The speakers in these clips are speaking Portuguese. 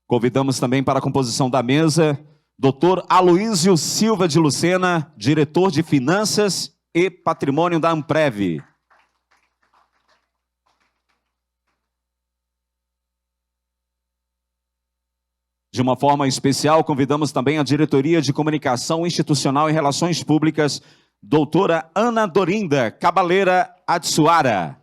Convidamos também para a composição da mesa Dr. Aloísio Silva de Lucena, diretor de Finanças e Patrimônio da Amprev. De uma forma especial, convidamos também a Diretoria de Comunicação Institucional e Relações Públicas, doutora Ana Dorinda Cabaleira Adsuara.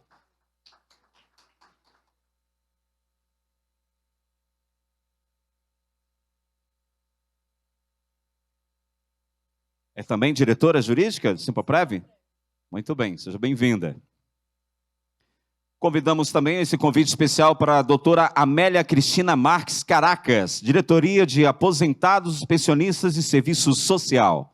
É também diretora jurídica do Simpoprev? Muito bem, seja bem-vinda. Convidamos também esse convite especial para a doutora Amélia Cristina Marques Caracas, Diretoria de Aposentados, Pensionistas e Serviço Social.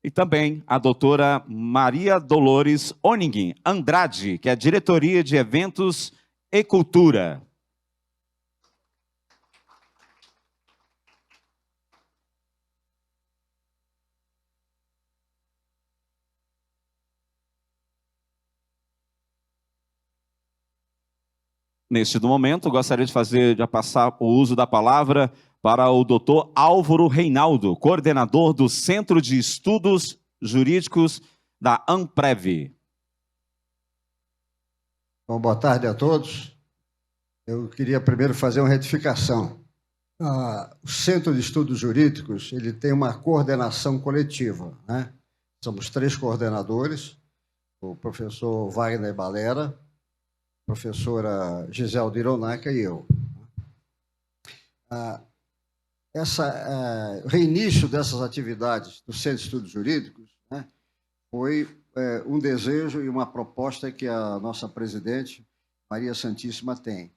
E também a doutora Maria Dolores Oning Andrade, que é a Diretoria de Eventos e Cultura. Neste momento, gostaria de passar o uso da palavra para o doutor Álvaro Reinaldo, coordenador do Centro de Estudos Jurídicos da Amprev. Bom, boa tarde a todos. Eu queria primeiro fazer uma retificação. O Centro de Estudos Jurídicos ele tem uma coordenação coletiva, né? Somos 3 coordenadores, o professor Wagner Balera, a professora Giselda Ironaca e eu. O reinício dessas atividades do Centro de Estudos Jurídicos, né, foi um desejo e uma proposta que a nossa presidente, Maria Santíssima, tem,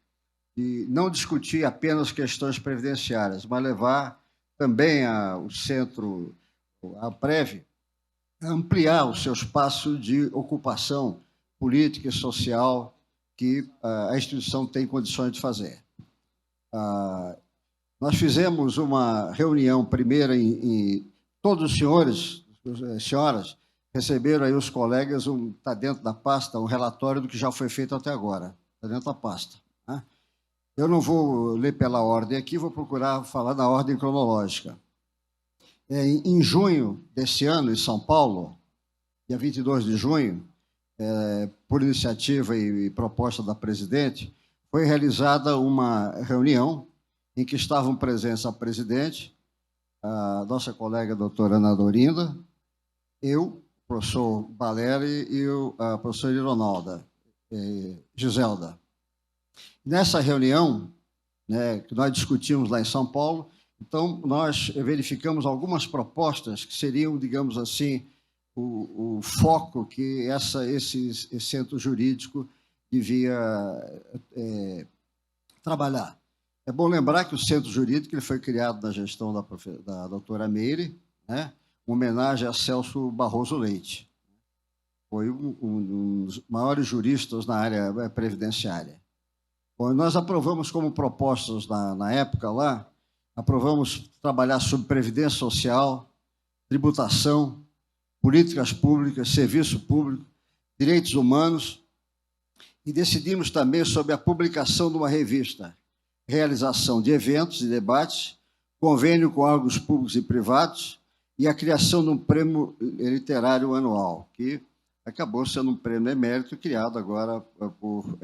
de não discutir apenas questões previdenciárias, mas levar também o Centro, a Amprev, a ampliar o seu espaço de ocupação política e social que a instituição tem condições de fazer. Nós fizemos uma reunião primeira em todos os senhores, senhoras, receberam aí os colegas, está dentro da pasta, um relatório do que já foi feito até agora, está dentro da pasta. Né? Eu não vou ler pela ordem aqui, vou procurar falar na ordem cronológica. Em junho desse ano, em São Paulo, dia 22 de junho, por iniciativa e proposta da presidente, foi realizada uma reunião em que estavam presentes a presidente, a nossa colega a doutora Ana Dorinda, eu, o professor Baleri e a professora Ironalda, Giselda. Nessa reunião, né, que nós discutimos lá em São Paulo, então nós verificamos algumas propostas que seriam, digamos assim, o foco que esse centro jurídico devia trabalhar. É bom lembrar que o Centro Jurídico ele foi criado na gestão da doutora Meire, né? Uma homenagem a Celso Barroso Leite. Foi um dos maiores juristas na área previdenciária. Bom, nós aprovamos como propostas na época lá, aprovamos trabalhar sobre previdência social, tributação, políticas públicas, serviço público, direitos humanos, e decidimos também sobre a publicação de uma revista, realização de eventos e debates, convênio com órgãos públicos e privados e a criação de um prêmio literário anual, que acabou sendo um prêmio emérito criado agora por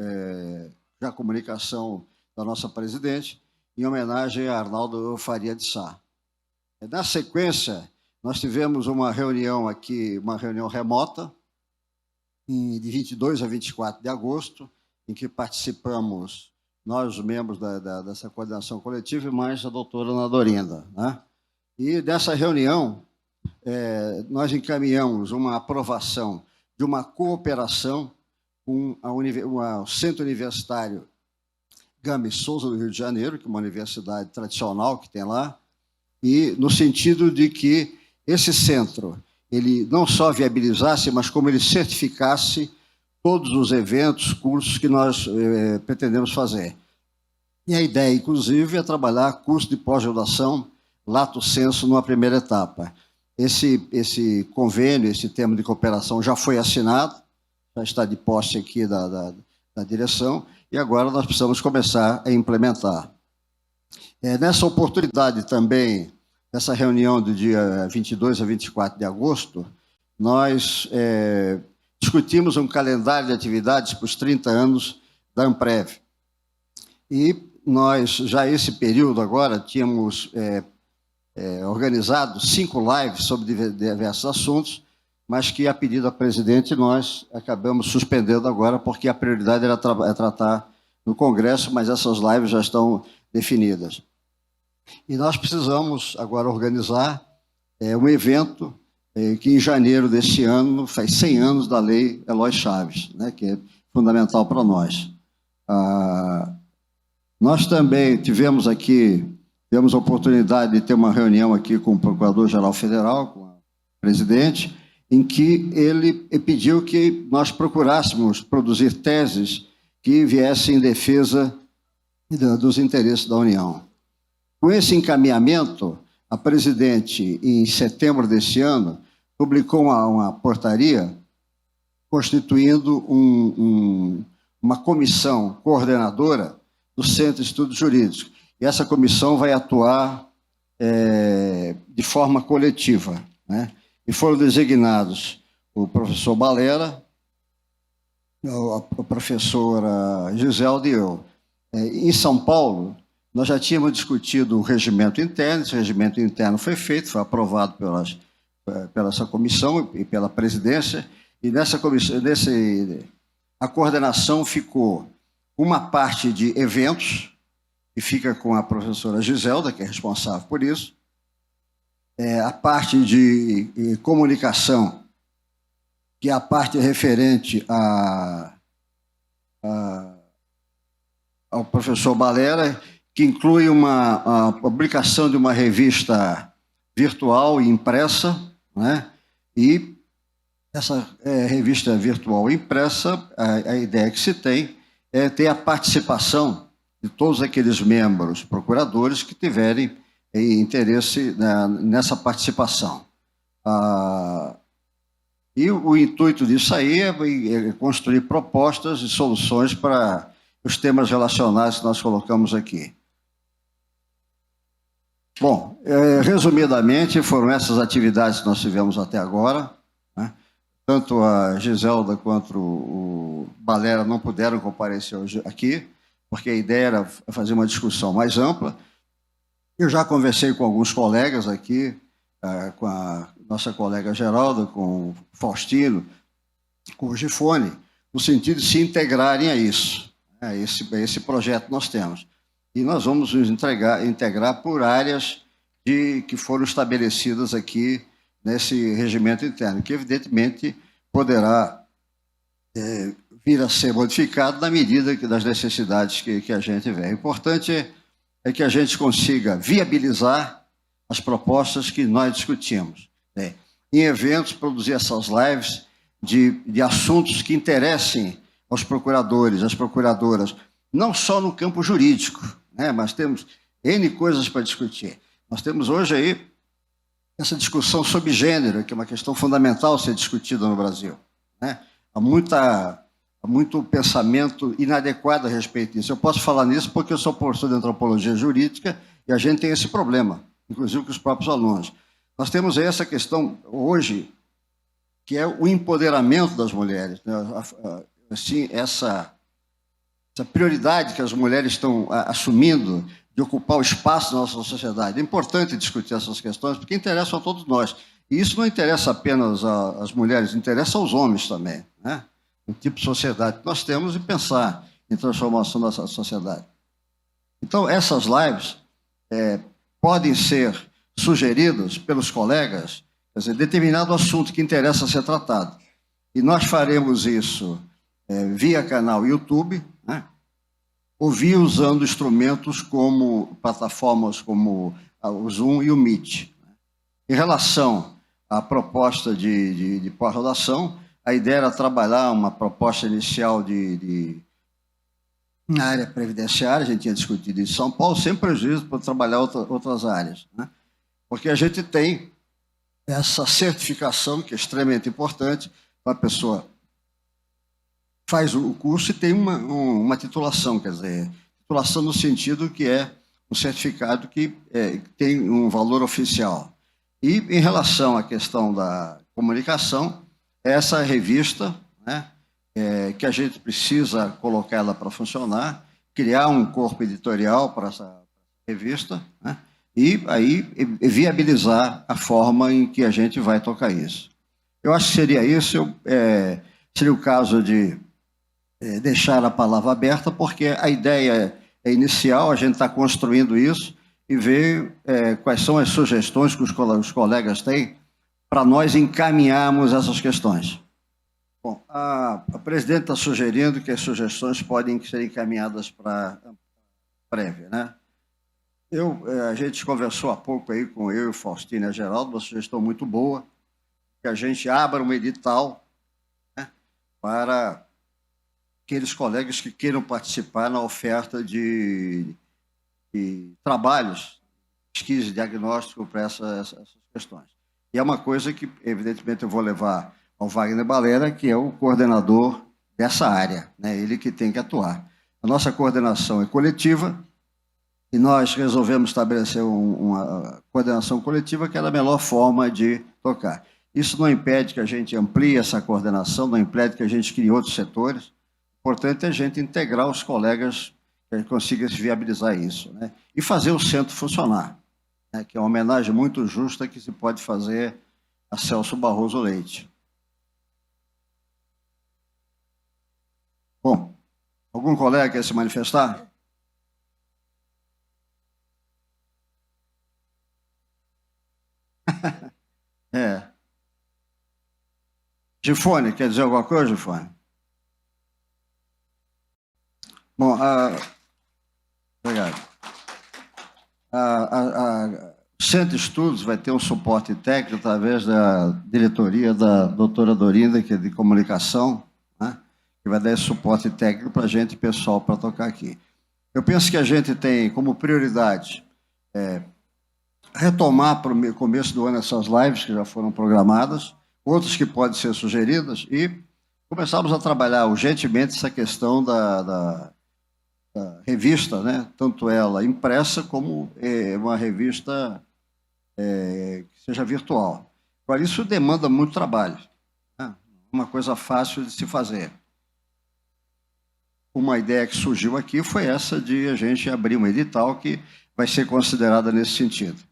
a comunicação da nossa presidente, em homenagem a Arnaldo Faria de Sá. Na sequência, nós tivemos uma reunião aqui, uma reunião remota, de 22 a 24 de agosto, em que participamos nós, os membros dessa coordenação coletiva, e mais a doutora Ana Dorinda. Né? E dessa reunião, nós encaminhamos uma aprovação de uma cooperação com o Centro Universitário Gama e Souza, do Rio de Janeiro, que é uma universidade tradicional que tem lá, e no sentido de que esse centro ele não só viabilizasse, mas como ele certificasse todos os eventos, cursos que nós pretendemos fazer. E a ideia, inclusive, é trabalhar curso de pós-graduação lato sensu numa primeira etapa. Esse convênio, esse termo de cooperação já foi assinado, já está de posse aqui da direção, e agora nós precisamos começar a implementar. Nessa oportunidade também, nessa reunião do dia 22 a 24 de agosto, nós discutimos um calendário de atividades para os 30 anos da Amprev. E nós, já esse período agora, tínhamos organizado 5 lives sobre diversos assuntos, mas que, a pedido da presidente, nós acabamos suspendendo agora, porque a prioridade era tratar no Congresso, mas essas lives já estão definidas. E nós precisamos agora organizar um evento que, em janeiro deste ano, faz 100 anos da Lei Eloy Chaves, né, que é fundamental para nós. Nós também tivemos a oportunidade de ter uma reunião aqui com o Procurador-Geral Federal, com o presidente, em que ele pediu que nós procurássemos produzir teses que viessem em defesa dos interesses da União. Com esse encaminhamento, a presidente, em setembro deste ano, publicou uma portaria constituindo uma comissão coordenadora do Centro de Estudos Jurídicos. E essa comissão vai atuar de forma coletiva, né? E foram designados o professor Balera, a professora Giselda e eu. Em São Paulo, nós já tínhamos discutido o regimento interno, esse regimento interno foi feito, foi aprovado pela essa comissão e pela presidência, e nessa comissão, a coordenação ficou uma parte de eventos, que fica com a professora Giselda, que é responsável por isso, a parte de comunicação, que é a parte referente ao professor Balera, que inclui a publicação de uma revista virtual e impressa, né? E essa revista virtual e impressa, a ideia que se tem é ter a participação de todos aqueles membros procuradores que tiverem interesse nessa participação. E o intuito disso aí é construir propostas e soluções para os temas relacionados que nós colocamos aqui. Bom, resumidamente, foram essas atividades que nós tivemos até agora, né? Tanto a Giselda quanto o Balera não puderam comparecer hoje aqui, porque a ideia era fazer uma discussão mais ampla. Eu já conversei com alguns colegas aqui, com a nossa colega Geralda, com o Faustino, com o Gifone, no sentido de se integrarem a isso, esse projeto nós temos. E nós vamos nos integrar por áreas que foram estabelecidas aqui nesse regimento interno, que evidentemente poderá vir a ser modificado na medida das necessidades que a gente vê. O importante é que a gente consiga viabilizar as propostas que nós discutimos. Em eventos, produzir essas lives de assuntos que interessem aos procuradores, às procuradoras, não só no campo jurídico, né, mas temos N coisas para discutir. Nós temos hoje aí essa discussão sobre gênero, que é uma questão fundamental a ser discutida no Brasil, né? Há muito pensamento inadequado a respeito disso. Eu posso falar nisso porque eu sou professor de antropologia jurídica e a gente tem esse problema, inclusive com os próprios alunos. Nós temos aí essa questão hoje, que é o empoderamento das mulheres, né? Assim, essa prioridade que as mulheres estão assumindo de ocupar o espaço da nossa sociedade. É importante discutir essas questões, porque interessam a todos nós. E isso não interessa apenas às mulheres, interessa aos homens também, né? O tipo de sociedade que nós temos e pensar em transformação da sociedade. Então, essas lives podem ser sugeridas pelos colegas, quer dizer, determinado assunto que interessa ser tratado. E nós faremos isso via canal YouTube, né? Ou via usando instrumentos plataformas como o Zoom e o Meet. Em relação à proposta de pós-graduação, a ideia era trabalhar uma proposta inicial na área previdenciária, a gente tinha discutido em São Paulo, sem prejuízo para trabalhar outras áreas, né? Porque a gente tem essa certificação, que é extremamente importante. A pessoa faz o curso e tem uma titulação, quer dizer, titulação no sentido que é um certificado que tem um valor oficial. E, em relação à questão da comunicação, essa revista, né, que a gente precisa colocar ela para funcionar, criar um corpo editorial para essa revista, né, e aí viabilizar a forma em que a gente vai tocar isso. Eu acho que seria isso, seria o caso de deixar a palavra aberta, porque a ideia é inicial, a gente está construindo isso e ver quais são as sugestões que os colegas têm para nós encaminharmos essas questões. Bom, a presidente está sugerindo que as sugestões podem ser encaminhadas para a prévia, né? A gente conversou há pouco aí com eu e o Faustino e a Geraldo, uma sugestão muito boa, que a gente abra um edital, né, para aqueles colegas que queiram participar na oferta de trabalhos, pesquisa e diagnóstico para essas questões. E é uma coisa que, evidentemente, eu vou levar ao Wagner Balera, que é o coordenador dessa área, né? Ele que tem que atuar. A nossa coordenação é coletiva e nós resolvemos estabelecer uma coordenação coletiva que é a melhor forma de tocar. Isso não impede que a gente amplie essa coordenação, não impede que a gente crie outros setores. O importante é a gente integrar os colegas que a gente consiga se viabilizar isso, né? E fazer o centro funcionar, né? Que é uma homenagem muito justa que se pode fazer a Celso Barroso Leite. Bom, algum colega quer se manifestar? Gifone, quer dizer alguma coisa, Gifone? Bom, obrigado. O Centro de Estudos vai ter um suporte técnico através da diretoria da doutora Dorinda, que é de comunicação, né, que vai dar esse suporte técnico para a gente, pessoal, para tocar aqui. Eu penso que a gente tem como prioridade retomar para o começo do ano essas lives que já foram programadas, outras que podem ser sugeridas, e começarmos a trabalhar urgentemente essa questão da revista, né? Tanto ela impressa como uma revista que seja virtual. Agora, isso demanda muito trabalho, né? Uma coisa fácil de se fazer. Uma ideia que surgiu aqui foi essa de a gente abrir um edital que vai ser considerada nesse sentido.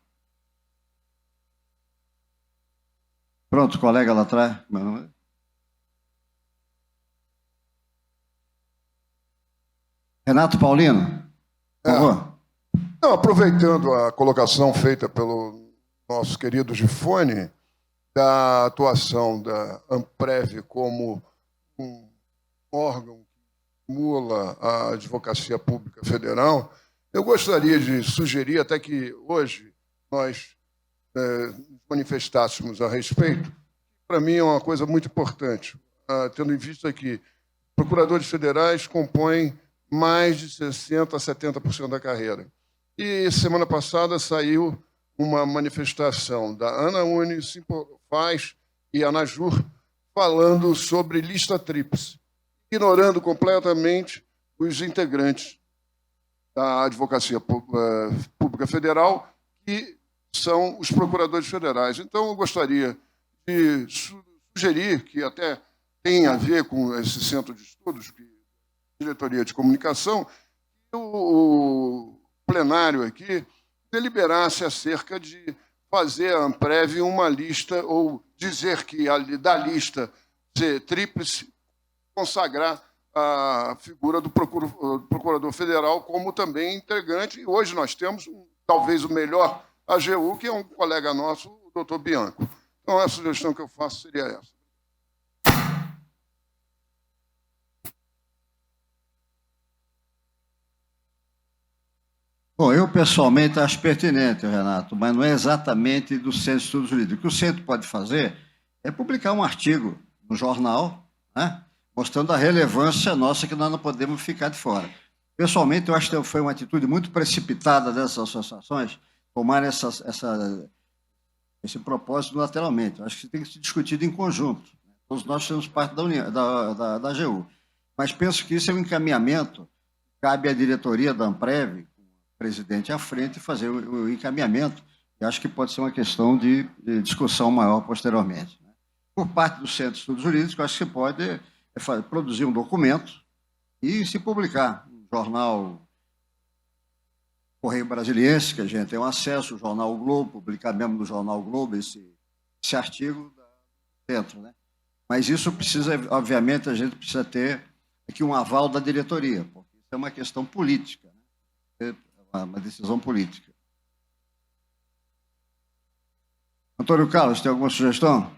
Pronto, colega lá atrás. Meu nome é... Renato Paulino, por favor. Não, aproveitando a colocação feita pelo nosso querido Gifone, da atuação da Amprev como um órgão que estimula a advocacia pública federal, eu gostaria de sugerir, até que hoje nós manifestássemos a respeito, para mim é uma coisa muito importante, tendo em vista que procuradores federais compõem mais de 60% a 70% da carreira. E semana passada saiu uma manifestação da ANAUNE, Simpofaz e ANAJUR falando sobre lista tríplice, ignorando completamente os integrantes da Advocacia Pública Federal, que são os procuradores federais. Então, eu gostaria de sugerir, que até tem a ver com esse centro de estudos, que diretoria de comunicação, que o plenário aqui deliberasse acerca de fazer a Amprev uma lista, ou dizer que da lista tríplice consagrar a figura do procurador federal como também integrante. E hoje nós temos talvez o melhor AGU, que é um colega nosso, o doutor Bianco. Então, a sugestão que eu faço seria essa. Bom, eu pessoalmente acho pertinente, Renato, mas não é exatamente do Centro de Estudos Jurídicos. O que o Centro pode fazer é publicar um artigo no jornal, né, mostrando a relevância nossa, que nós não podemos ficar de fora. Pessoalmente, eu acho que foi uma atitude muito precipitada dessas associações, tomar essa esse propósito unilateralmente. Acho que tem que ser discutido em conjunto. Todos nós temos parte da AGU. Mas penso que isso é um encaminhamento, cabe à diretoria da Amprev, o presidente à frente, fazer o encaminhamento, e acho que pode ser uma questão de discussão maior posteriormente. Por parte do Centro de Estudos Jurídicos, acho que se pode produzir um documento e se publicar no jornal Correio Brasiliense, que a gente tem um acesso, o Jornal o Globo, publicar mesmo no Jornal o Globo esse artigo dentro, né? Mas isso precisa, obviamente, a gente precisa ter aqui um aval da diretoria, porque isso é uma questão política, né? É uma decisão política. Antônio Carlos, tem alguma sugestão?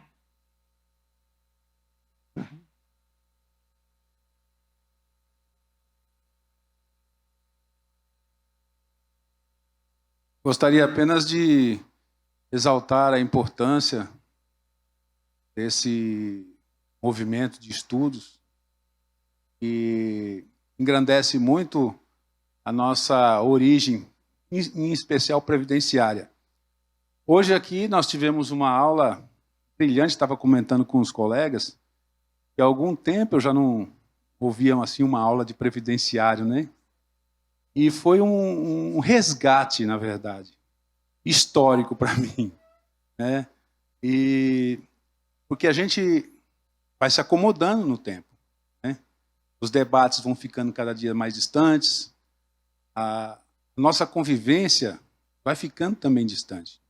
Gostaria apenas de exaltar a importância desse movimento de estudos que engrandece muito a nossa origem, em especial previdenciária. Hoje aqui nós tivemos uma aula brilhante, estava comentando com os colegas, que há algum tempo eu já não ouvia assim uma aula de previdenciário, né? E foi um resgate, na verdade, histórico para mim, né? E porque a gente vai se acomodando no tempo, né? Os debates vão ficando cada dia mais distantes, a nossa convivência vai ficando também distante.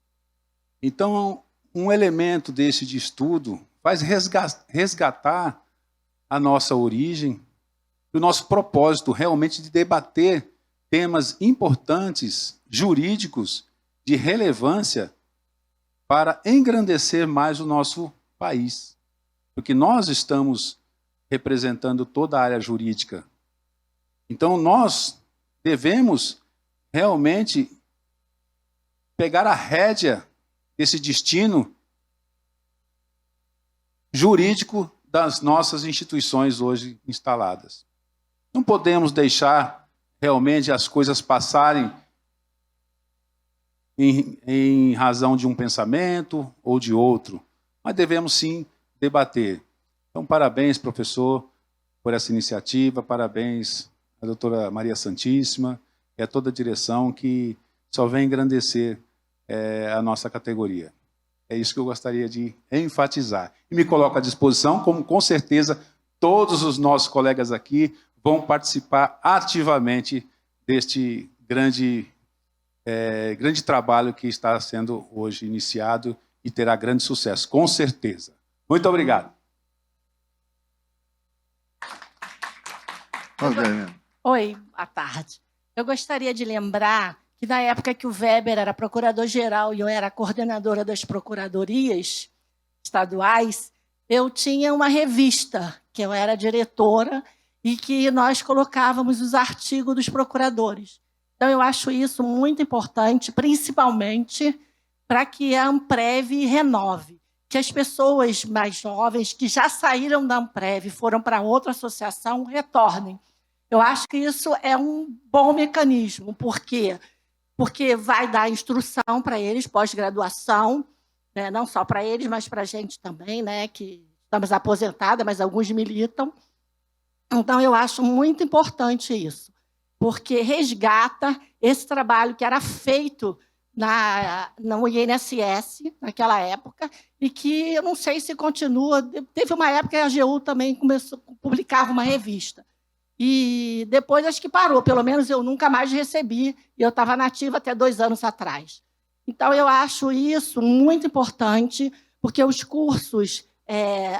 Então, um elemento desse de estudo faz resgatar a nossa origem, o nosso propósito realmente de debater temas importantes, jurídicos, de relevância, para engrandecer mais o nosso país. Porque nós estamos representando toda a área jurídica. Então, nós devemos realmente pegar a rédea desse destino jurídico das nossas instituições hoje instaladas. Não podemos deixar realmente as coisas passarem em razão de um pensamento ou de outro, mas devemos sim debater. Então, parabéns, professor, por essa iniciativa, parabéns à doutora Maria Santíssima e a toda a direção que só vem engrandecer a nossa categoria. É isso que eu gostaria de enfatizar. E me coloco à disposição, como com certeza todos os nossos colegas aqui vão participar ativamente deste grande trabalho que está sendo hoje iniciado e terá grande sucesso, com certeza. Muito obrigado. Oi, boa tarde. Eu gostaria de lembrar que na época que o Weber era procurador-geral e eu era coordenadora das procuradorias estaduais, eu tinha uma revista, que eu era diretora, e que nós colocávamos os artigos dos procuradores. Então, eu acho isso muito importante, principalmente para que a Amprev renove, que as pessoas mais jovens que já saíram da Amprev e foram para outra associação retornem. Eu acho que isso é um bom mecanismo, porque vai dar instrução para eles, pós-graduação, né? Não só para eles, mas para a gente também, né? Que estamos aposentadas, mas alguns militam. Então, eu acho muito importante isso, porque resgata esse trabalho que era feito no INSS, naquela época, e que eu não sei se continua. Teve uma época que a AGU também publicava uma revista. E depois acho que parou, pelo menos eu nunca mais recebi, e eu estava nativa até 2 anos atrás. Então, eu acho isso muito importante, porque os cursos,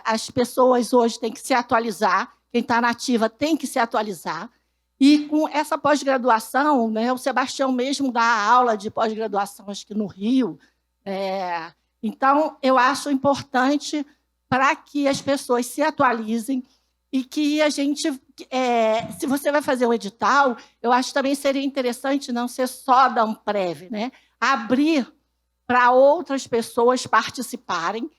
as pessoas hoje têm que se atualizar, quem está nativa tem que se atualizar, e com essa pós-graduação, né, o Sebastião mesmo dá aula de pós-graduação, acho que no Rio. Então, eu acho importante para que as pessoas se atualizem e que a gente, se você vai fazer um edital, eu acho que também seria interessante não ser só da Amprev, né? Abrir para outras pessoas participarem,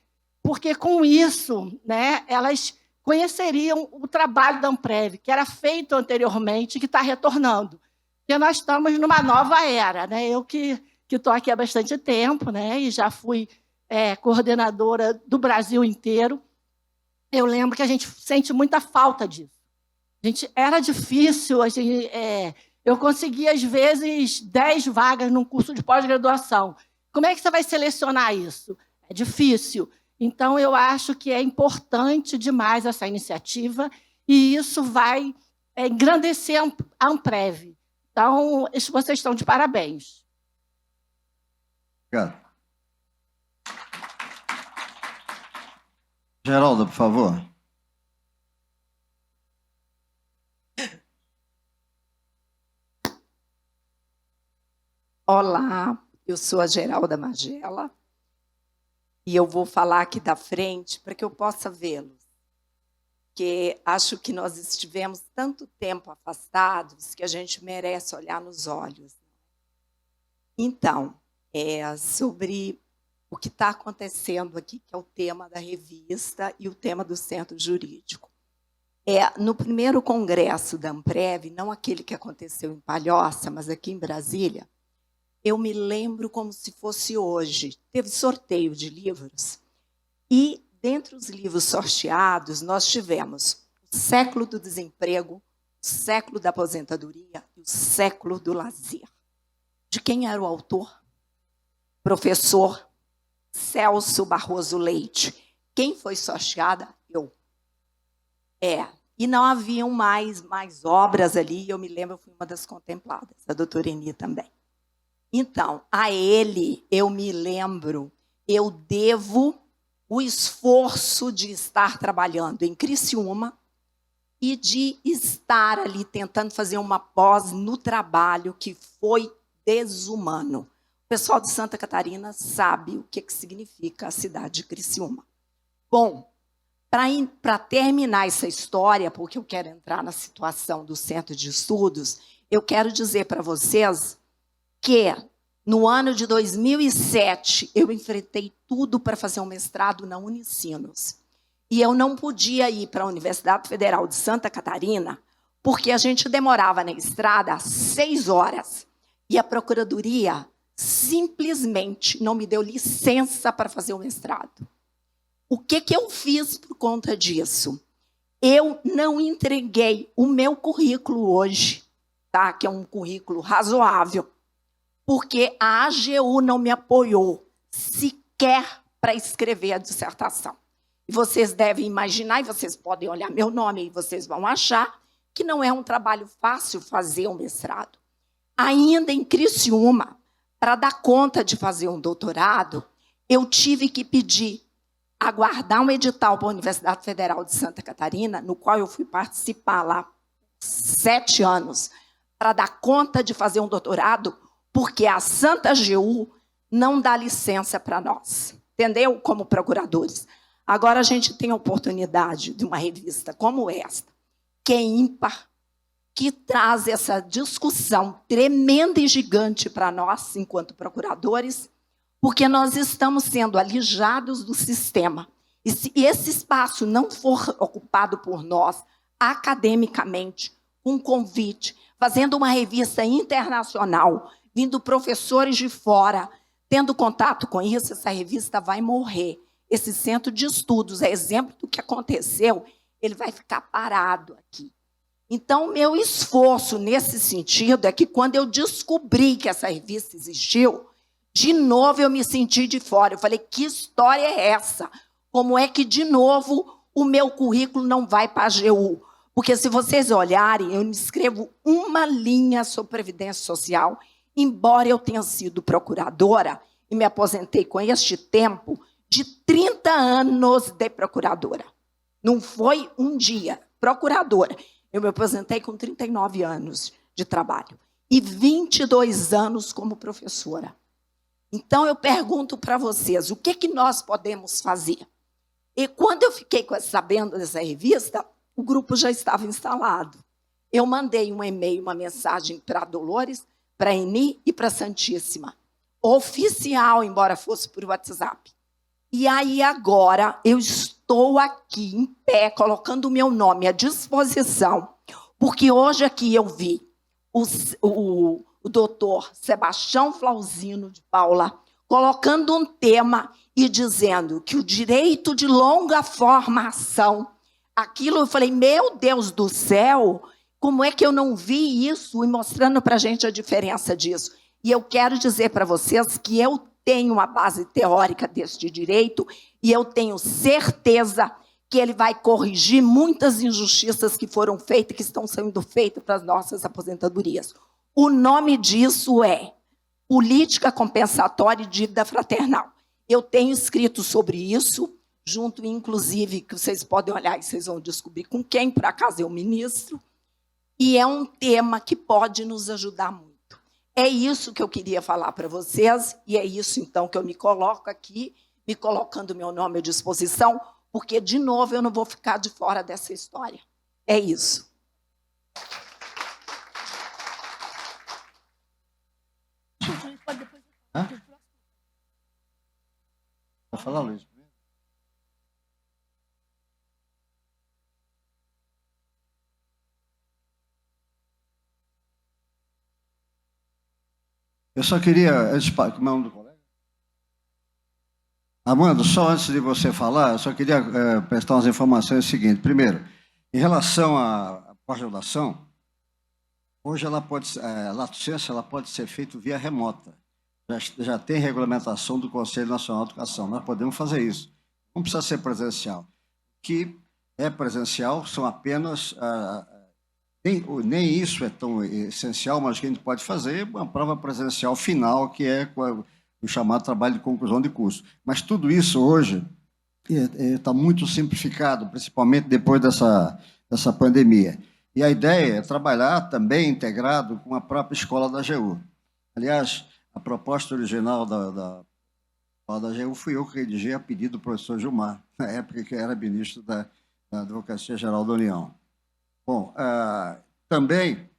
porque com isso, né, elas conheceriam o trabalho da Amprev, que era feito anteriormente e que está retornando. Porque nós estamos numa nova era, né? Eu que estou aqui há bastante tempo, né, e já fui coordenadora do Brasil inteiro, eu lembro que a gente sente muita falta disso. Era difícil, eu conseguia, às vezes, 10 vagas num curso de pós-graduação. Como é que você vai selecionar isso? É difícil. Então, eu acho que é importante demais essa iniciativa e isso vai engrandecer a Amprev. Então, vocês estão de parabéns. Obrigado. Geralda, por favor. Olá, eu sou a Geralda Magela e eu vou falar aqui da frente para que eu possa vê-los, porque acho que nós estivemos tanto tempo afastados que a gente merece olhar nos olhos. Então, sobre o que está acontecendo aqui, que é o tema da revista e o tema do Centro Jurídico. No primeiro congresso da Amprev, não aquele que aconteceu em Palhoça, mas aqui em Brasília, eu me lembro como se fosse hoje. Teve sorteio de livros e, dentre os livros sorteados, nós tivemos O Século do Desemprego, O Século da Aposentadoria e O Século do Lazer. De quem era o autor? Professor Celso Barroso Leite. Quem foi sorteada? Eu. E não haviam mais obras ali, eu me lembro, eu fui uma das contempladas, a doutora Eni também. Então, a ele, eu me lembro, eu devo o esforço de estar trabalhando em Criciúma e de estar ali tentando fazer uma pós no trabalho que foi desumano. O pessoal de Santa Catarina sabe o que significa a cidade de Criciúma. Bom, para terminar essa história, porque eu quero entrar na situação do Centro de Estudos, eu quero dizer para vocês que no ano de 2007 eu enfrentei tudo para fazer um mestrado na Unicinos. E eu não podia ir para a Universidade Federal de Santa Catarina porque a gente demorava na estrada 6 horas. E a Procuradoria simplesmente não me deu licença para fazer o mestrado. O que eu fiz por conta disso? Eu não entreguei o meu currículo hoje, tá? Que é um currículo razoável, porque a AGU não me apoiou sequer para escrever a dissertação. E vocês devem imaginar, e vocês podem olhar meu nome e vocês vão achar que não é um trabalho fácil fazer um mestrado. Ainda em Criciúma, para dar conta de fazer um doutorado, eu tive que pedir, aguardar um edital para a Universidade Federal de Santa Catarina, no qual eu fui participar lá 7 anos, para dar conta de fazer um doutorado, porque a Santa AGU não dá licença para nós, entendeu? Como procuradores. Agora a gente tem a oportunidade de uma revista como esta, que é ímpar, que traz essa discussão tremenda e gigante para nós, enquanto procuradores, porque nós estamos sendo alijados do sistema. E se esse espaço não for ocupado por nós, academicamente, com convite, fazendo uma revista internacional, vindo professores de fora, tendo contato com isso, essa revista vai morrer. Esse centro de estudos, é exemplo do que aconteceu, ele vai ficar parado aqui. Então, o meu esforço nesse sentido é que, quando eu descobri que essa revista existiu, de novo eu me senti de fora. Eu falei, que história é essa? Como é que, de novo, o meu currículo não vai para a AGU? Porque, se vocês olharem, eu não escrevo uma linha sobre Previdência Social, embora eu tenha sido procuradora e me aposentei com este tempo de 30 anos de procuradora. Não foi um dia, procuradora. Eu me aposentei com 39 anos de trabalho e 22 anos como professora. Então, eu pergunto para vocês, o que nós podemos fazer? E quando eu fiquei sabendo dessa revista, o grupo já estava instalado. Eu mandei um e-mail, uma mensagem para a Dolores, para a Eni e para a Santíssima. Oficial, embora fosse por WhatsApp. E aí, agora, eu estou aqui em pé, colocando o meu nome à disposição, porque hoje aqui eu vi o doutor Sebastião Flauzino de Paula colocando um tema e dizendo que o direito de longa formação, aquilo eu falei, meu Deus do céu, como é que eu não vi isso? E mostrando para a gente a diferença disso. E eu quero dizer para vocês que eu tenho uma base teórica deste direito e eu tenho certeza que ele vai corrigir muitas injustiças que foram feitas, que estão sendo feitas para as nossas aposentadorias. O nome disso é Política Compensatória e Dívida Fraternal. Eu tenho escrito sobre isso, junto, inclusive, que vocês podem olhar e vocês vão descobrir com quem, por acaso, é o ministro, e é um tema que pode nos ajudar muito. É isso que eu queria falar para vocês, e é isso, então, que eu me coloco aqui, me colocando meu nome à disposição, porque, de novo, eu não vou ficar de fora dessa história. É isso. Pode falar, Luiz? Eu só queria, como é o nome do colega? Amanda, só antes de você falar, eu só queria prestar umas informações seguintes. Primeiro, em relação à pós-graduação, hoje ela pode, a lato sensu ela pode ser feita via remota. Já tem regulamentação do Conselho Nacional de Educação. Nós podemos fazer isso. Não precisa ser presencial. O que é presencial são apenas... nem isso é tão essencial, mas o que a gente pode fazer é uma prova presencial final, que é o chamado trabalho de conclusão de curso. Mas tudo isso hoje está muito simplificado, principalmente depois dessa pandemia. E a ideia é trabalhar também integrado com a própria escola da AGU. Aliás, a proposta original da AGU fui eu que redigi a pedido do professor Gilmar, na época que era ministro da Advocacia Geral da União. Bom, também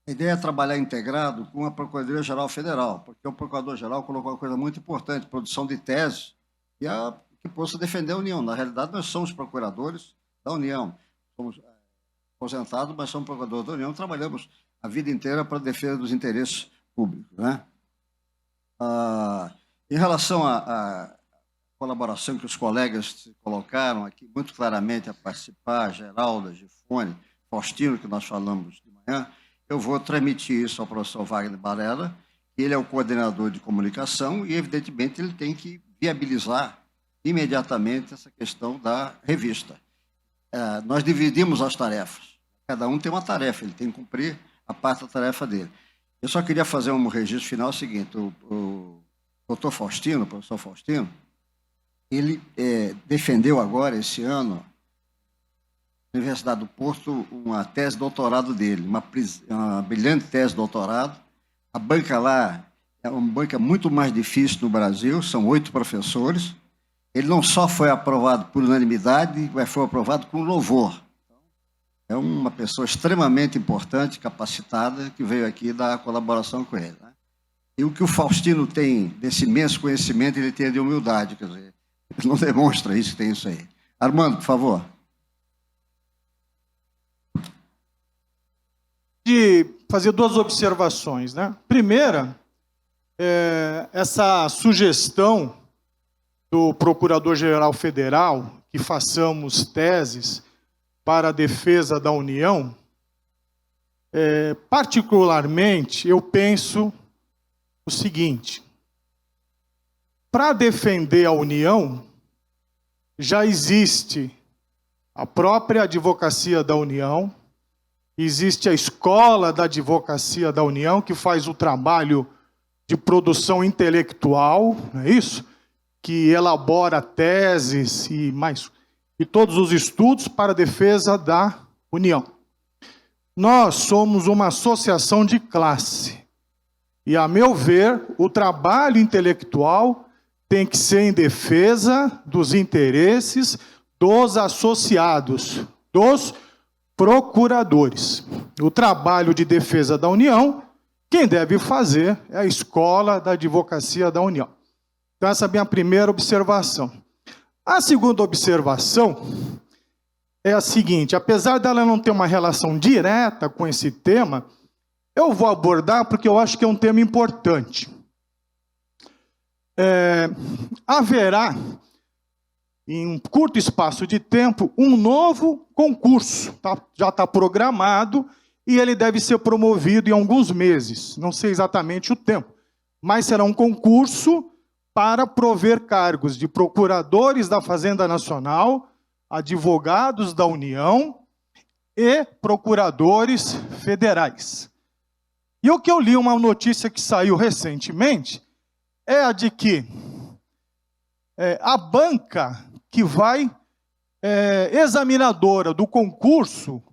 a ideia é trabalhar integrado com a Procuradoria-Geral Federal, porque o Procurador-Geral colocou uma coisa muito importante, produção de tese, que possa defender a União. Na realidade, nós somos procuradores da União. Somos aposentados, mas somos procuradores da União, trabalhamos a vida inteira para a defesa dos interesses públicos, né? Em relação à colaboração que os colegas colocaram aqui, muito claramente a participar, Geralda, Gifone, Faustino, que nós falamos de manhã, eu vou transmitir isso ao professor Wagner Barella, que ele é o coordenador de comunicação e, evidentemente, ele tem que viabilizar imediatamente essa questão da revista. Nós dividimos as tarefas. Cada um tem uma tarefa, ele tem que cumprir a parte da tarefa dele. Eu só queria fazer um registro final, o seguinte, o doutor Faustino, o professor Faustino, ele defendeu agora, esse ano, na Universidade do Porto, uma tese de doutorado dele, uma brilhante tese de doutorado. A banca lá é uma banca muito mais difícil no Brasil, são 8 professores. Ele não só foi aprovado por unanimidade, mas foi aprovado com louvor. É uma pessoa extremamente importante, capacitada, que veio aqui dar colaboração com ele, né? E o que o Faustino tem desse imenso conhecimento, ele tem de humildade, quer dizer, ele não demonstra isso, tem isso aí. Armando, por favor. De fazer 2 observações, né? Primeira, essa sugestão do Procurador-Geral Federal que façamos teses para a defesa da União, particularmente, eu penso o seguinte: para defender a União, já existe a própria Advocacia da União, existe a Escola da Advocacia da União, que faz o trabalho de produção intelectual, não é isso? Que elabora teses e todos os estudos para a defesa da União. Nós somos uma associação de classe. E, a meu ver, o trabalho intelectual tem que ser em defesa dos interesses dos associados, dos procuradores. O trabalho de defesa da União, quem deve fazer é a Escola da Advocacia da União. Então, essa é a minha primeira observação. A segunda observação é a seguinte: apesar dela não ter uma relação direta com esse tema, eu vou abordar porque eu acho que é um tema importante. haverá, em um curto espaço de tempo, um novo concurso. Já está programado e ele deve ser promovido em alguns meses. Não sei exatamente o tempo, mas será um concurso para prover cargos de procuradores da Fazenda Nacional, advogados da União e procuradores federais. E o que eu li, uma notícia que saiu recentemente, é a de que a banca que vai examinadora do concurso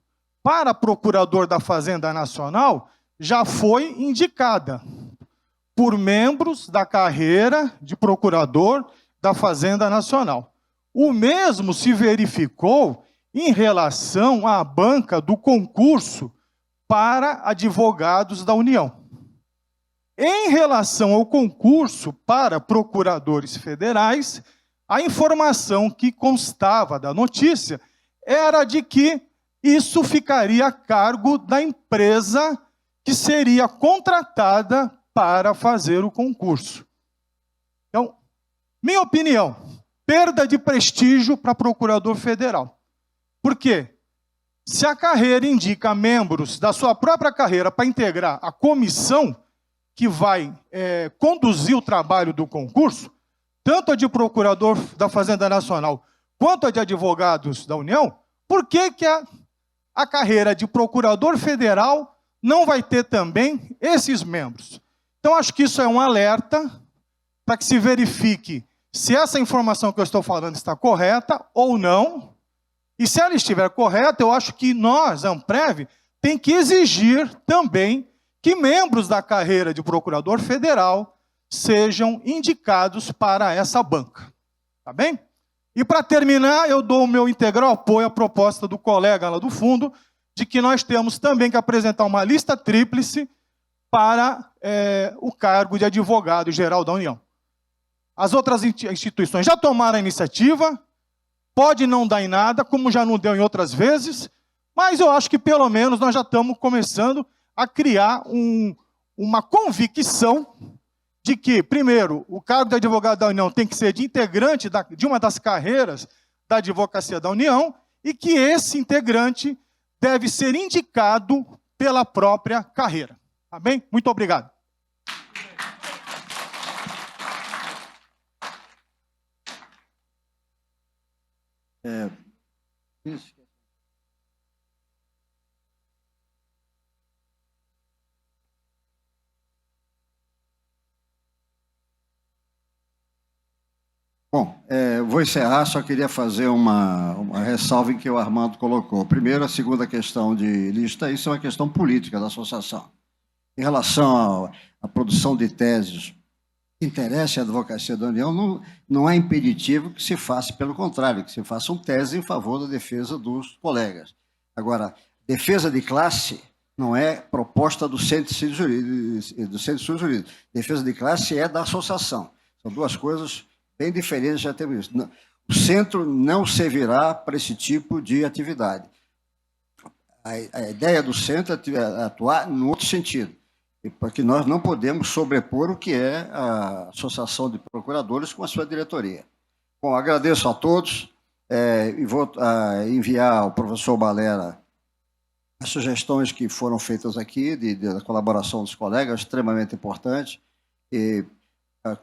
para procurador da Fazenda Nacional já foi indicada por membros da carreira de procurador da Fazenda Nacional. O mesmo se verificou em relação à banca do concurso para advogados da União. Em relação ao concurso para procuradores federais, a informação que constava da notícia era de que isso ficaria a cargo da empresa que seria contratada para fazer o concurso. Então, minha opinião, perda de prestígio para procurador federal. Por quê? Se a carreira indica membros da sua própria carreira para integrar a comissão que vai conduzir o trabalho do concurso, tanto a de procurador da Fazenda Nacional quanto a de advogados da União, por que a carreira de procurador federal não vai ter também esses membros? Então, acho que isso é um alerta para que se verifique se essa informação que eu estou falando está correta ou não. E se ela estiver correta, eu acho que nós, Amprev, tem que exigir também que membros da carreira de procurador federal sejam indicados para essa banca. Tá bem? E para terminar, eu dou o meu integral apoio à proposta do colega lá do fundo, de que nós temos também que apresentar uma lista tríplice para o cargo de advogado-geral da União. As outras instituições já tomaram a iniciativa, pode não dar em nada, como já não deu em outras vezes, mas eu acho que pelo menos nós já estamos começando a criar uma convicção de que, primeiro, o cargo de advogado da União tem que ser de integrante de uma das carreiras da advocacia da União e que esse integrante deve ser indicado pela própria carreira. Tá bem? Muito obrigado. Bom, vou encerrar, só queria fazer uma ressalva em que o Armando colocou. Primeiro, a segunda questão de lista, isso é uma questão política da associação. Em relação à produção de teses que interessem a advocacia da União, não é impeditivo que se faça, pelo contrário, que se façam teses em favor da defesa dos colegas. Agora, defesa de classe não é proposta do Centro de Estudos Jurídicos. Defesa de classe é da associação. São duas coisas bem diferentes, já temos isso. O centro não servirá para esse tipo de atividade. A ideia do centro é atuar no outro sentido, porque nós não podemos sobrepor o que é a Associação de Procuradores com a sua diretoria. Bom, agradeço a todos e vou enviar ao professor Balera as sugestões que foram feitas aqui, da colaboração dos colegas, extremamente importante. E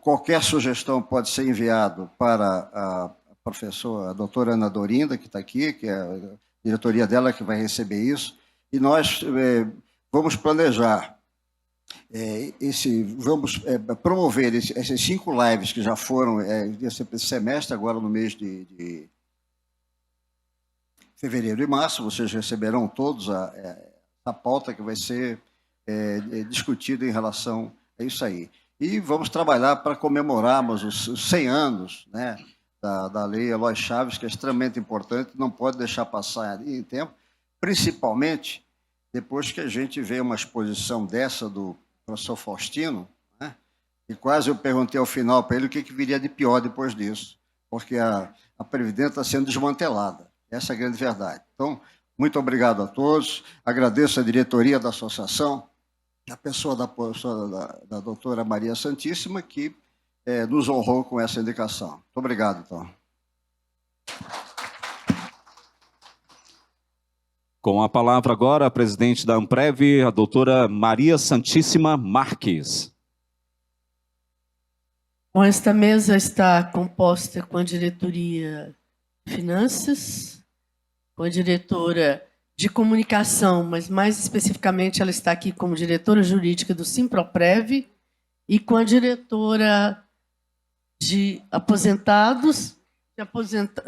qualquer sugestão pode ser enviado para a professora, a doutora Ana Dorinda, que está aqui, que é a diretoria dela que vai receber isso, e nós vamos planejar, vamos promover esses 5 lives que já foram esse semestre, agora no mês de fevereiro e março, vocês receberão todos a pauta que vai ser discutida em relação a isso aí. E vamos trabalhar para comemorarmos os 100 anos, né, da Lei Eloy Chaves, que é extremamente importante, não pode deixar passar em tempo, principalmente depois que a gente vê uma exposição dessa do professor Faustino, né, e quase eu perguntei ao final para ele o que viria de pior depois disso, porque a Previdência está sendo desmantelada. Essa é a grande verdade. Então, muito obrigado a todos, agradeço a diretoria da associação, a pessoa da doutora Maria Santíssima, que nos honrou com essa indicação. Muito obrigado, então. Com a palavra agora, a presidente da Amprev, a doutora Maria Santíssima Marques. Bom, esta mesa está composta com a diretoria de Finanças, com a diretora de Comunicação, mas mais especificamente ela está aqui como diretora jurídica do Simproprev, e com a diretora de aposentados,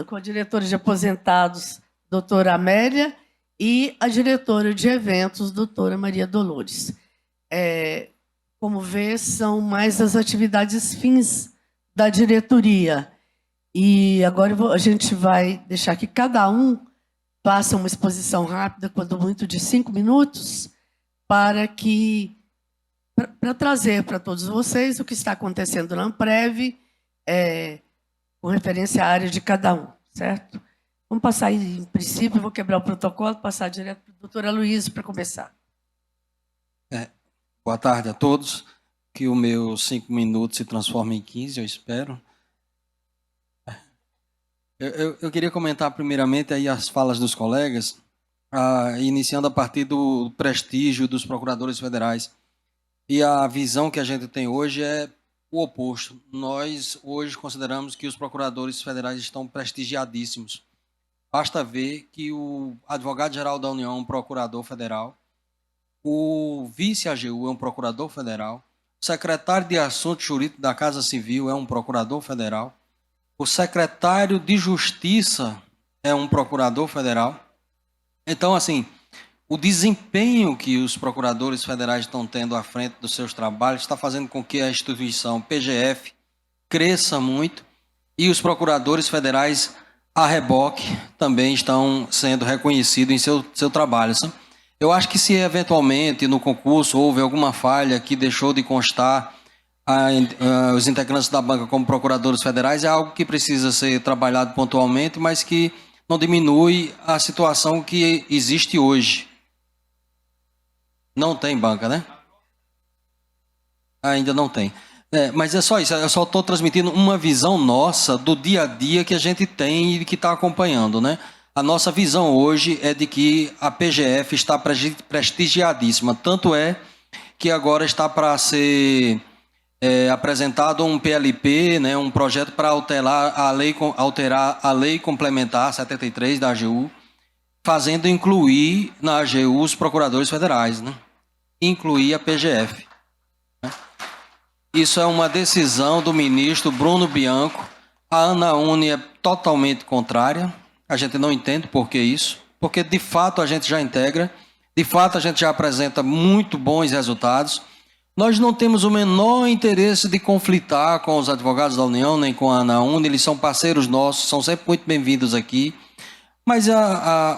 com a diretora de aposentados, doutora Amélia, e a diretora de eventos, doutora Maria Dolores. Como vê, são mais as atividades fins da diretoria. E agora a gente vai deixar que cada um faça uma exposição rápida, quando muito de 5 minutos, para trazer para todos vocês o que está acontecendo na Amprev, com referência à área de cada um, certo? Vamos passar aí, em princípio, vou quebrar o protocolo, passar direto para a doutora Luísa para começar. Boa tarde a todos. Que os meus 5 minutos se transformem em 15, eu espero. Eu queria comentar primeiramente aí as falas dos colegas, iniciando a partir do prestígio dos procuradores federais. E a visão que a gente tem hoje é o oposto. Nós hoje consideramos que os procuradores federais estão prestigiadíssimos. Basta ver que o advogado-geral da União é um procurador federal, o vice-AGU é um procurador federal, o secretário de Assuntos Jurídicos da Casa Civil é um procurador federal, o secretário de Justiça é um procurador federal. Então, assim, o desempenho que os procuradores federais estão tendo à frente dos seus trabalhos está fazendo com que a instituição PGF cresça muito e os procuradores federais a reboque também estão sendo reconhecidos em seu trabalho. Sabe? Eu acho que se eventualmente no concurso houve alguma falha que deixou de constar os integrantes da banca como procuradores federais, é algo que precisa ser trabalhado pontualmente, mas que não diminui a situação que existe hoje. Não tem banca, né? Ainda não tem. Mas é só isso, eu só estou transmitindo uma visão nossa do dia a dia que a gente tem e que está acompanhando, né? A nossa visão hoje é de que a PGF está prestigiadíssima, tanto é que agora está para ser apresentado um PLP, né, um projeto para alterar a lei complementar 73 da AGU, fazendo incluir na AGU os procuradores federais, né? Incluir a PGF. Né? Isso é uma decisão do ministro Bruno Bianco. A ANAUNE é totalmente contrária. A gente não entende por que isso, porque de fato a gente já integra, de fato a gente já apresenta muito bons resultados. Nós não temos o menor interesse de conflitar com os advogados da União, nem com a ANAUNE, eles são parceiros nossos, são sempre muito bem-vindos aqui. Mas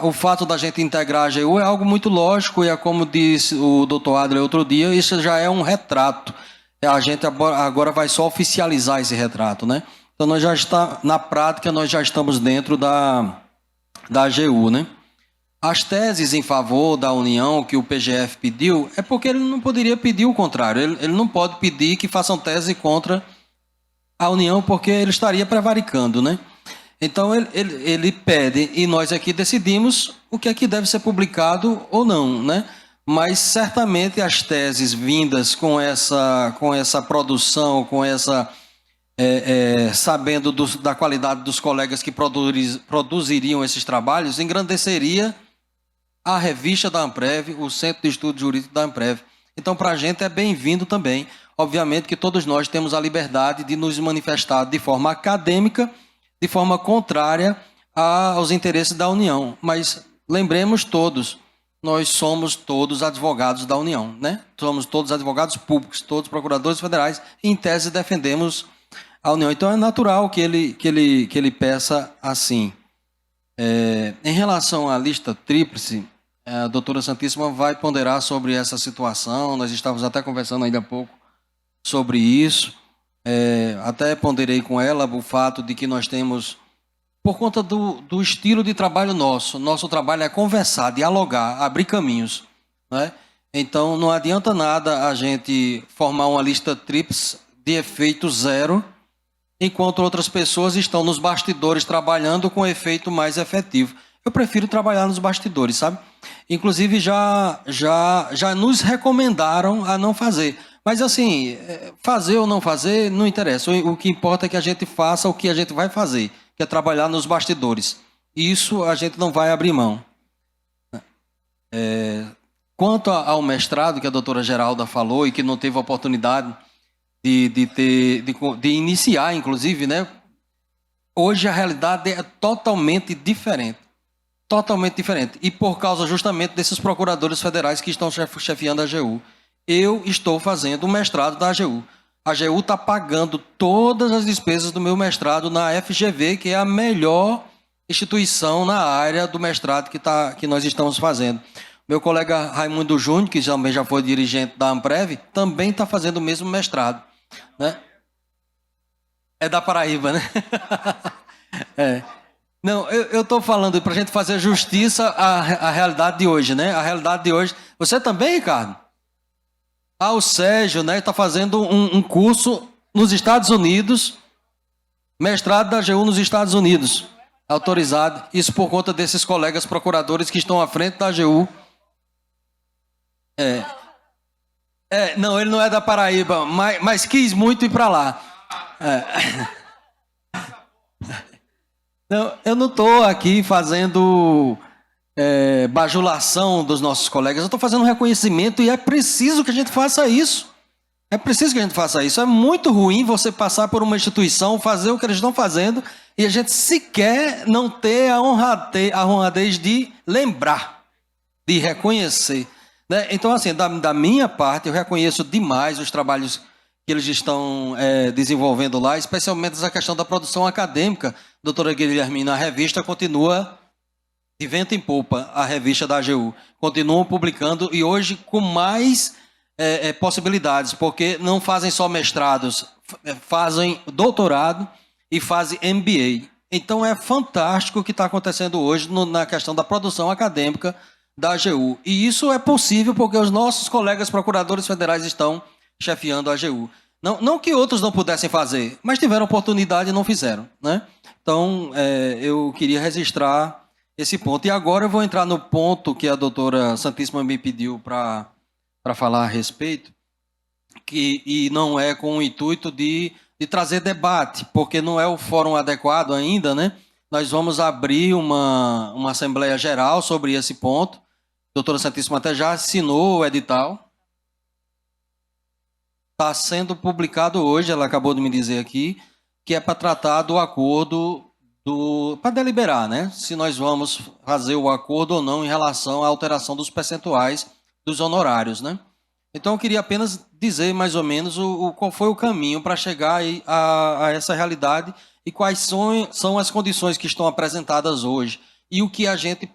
o fato da gente integrar a AGU é algo muito lógico, e é como disse o doutor Adler outro dia, isso já é um retrato. A gente agora vai só oficializar esse retrato, né? Então, nós já na prática, nós já estamos dentro da AGU, né? As teses em favor da União que o PGF pediu é porque ele não poderia pedir o contrário. Ele não pode pedir que façam tese contra a União, porque ele estaria prevaricando, né? Então, ele pede, e nós aqui decidimos o que é que deve ser publicado ou não, né? Mas, certamente, as teses vindas com essa produção, com essa... sabendo da qualidade dos colegas que produziriam esses trabalhos, engrandeceria a revista da Amprev, o Centro de Estudo Jurídico da Amprev. Então, para a gente é bem-vindo também. Obviamente que todos nós temos a liberdade de nos manifestar de forma acadêmica, de forma contrária aos interesses da União. Mas lembremos todos, nós somos todos advogados da União, né? Somos todos advogados públicos, todos procuradores federais, e em tese defendemos a União. Então é natural que ele peça assim. Em relação à lista tríplice, a doutora Santíssima vai ponderar sobre essa situação, nós estávamos até conversando ainda há pouco sobre isso, até ponderei com ela o fato de que nós temos, por conta do estilo de trabalho nosso trabalho é conversar, dialogar, abrir caminhos, né? Então não adianta nada a gente formar uma lista tríplice de efeito zero, enquanto outras pessoas estão nos bastidores trabalhando com efeito mais efetivo. Eu prefiro trabalhar nos bastidores, sabe? Inclusive, já nos recomendaram a não fazer. Mas, assim, fazer ou não fazer, não interessa. O que importa é que a gente faça o que a gente vai fazer, que é trabalhar nos bastidores. Isso a gente não vai abrir mão. Quanto ao mestrado, que a doutora Geralda falou e que não teve a oportunidade de iniciar, inclusive, né? Hoje a realidade é totalmente diferente. Totalmente diferente. E por causa justamente desses procuradores federais que estão chefiando a AGU. Eu estou fazendo o mestrado da AGU. A AGU está pagando todas as despesas do meu mestrado na FGV, que é a melhor instituição na área do mestrado que nós estamos fazendo. Meu colega Raimundo Júnior, que também já foi dirigente da Amprev, também está fazendo o mesmo mestrado. Né? É da Paraíba, né? Não, eu estou falando para a gente fazer justiça à realidade de hoje, né? A realidade de hoje. Você também, Ricardo? O Sérgio, né, está fazendo um curso nos Estados Unidos, mestrado da AGU nos Estados Unidos, autorizado. Isso por conta desses colegas procuradores que estão à frente da AGU. Não, ele não é da Paraíba, mas quis muito ir para lá. Não, eu não estou aqui fazendo bajulação dos nossos colegas, eu estou fazendo um reconhecimento e é preciso que a gente faça isso. É preciso que a gente faça isso. É muito ruim você passar por uma instituição, fazer o que eles estão fazendo e a gente sequer não ter a honradez de lembrar, de reconhecer. Né? Então, assim, da minha parte, eu reconheço demais os trabalhos que eles estão desenvolvendo lá, especialmente essa questão da produção acadêmica. Doutora Guilhermina, a revista continua de vento em popa, a revista da AGU. Continuam publicando e hoje com mais possibilidades, porque não fazem só mestrados, fazem doutorado e fazem MBA. Então é fantástico o que está acontecendo hoje na questão da produção acadêmica da AGU. E isso é possível porque os nossos colegas procuradores federais estão chefiando a AGU. Não que outros não pudessem fazer, mas tiveram oportunidade e não fizeram. Né? Então, eu queria registrar esse ponto. E agora eu vou entrar no ponto que a doutora Santíssima me pediu para falar a respeito, e não é com o intuito de trazer debate, porque não é o fórum adequado ainda, né? Nós vamos abrir uma Assembleia Geral sobre esse ponto. A doutora Santíssima até já assinou o edital. Está sendo publicado hoje, ela acabou de me dizer aqui, que é para tratar do acordo, para deliberar, né? Se nós vamos fazer o acordo ou não em relação à alteração dos percentuais dos honorários, né? Então, eu queria apenas dizer mais ou menos qual foi o caminho para chegar a essa realidade e quais são as condições que estão apresentadas hoje e o que a gente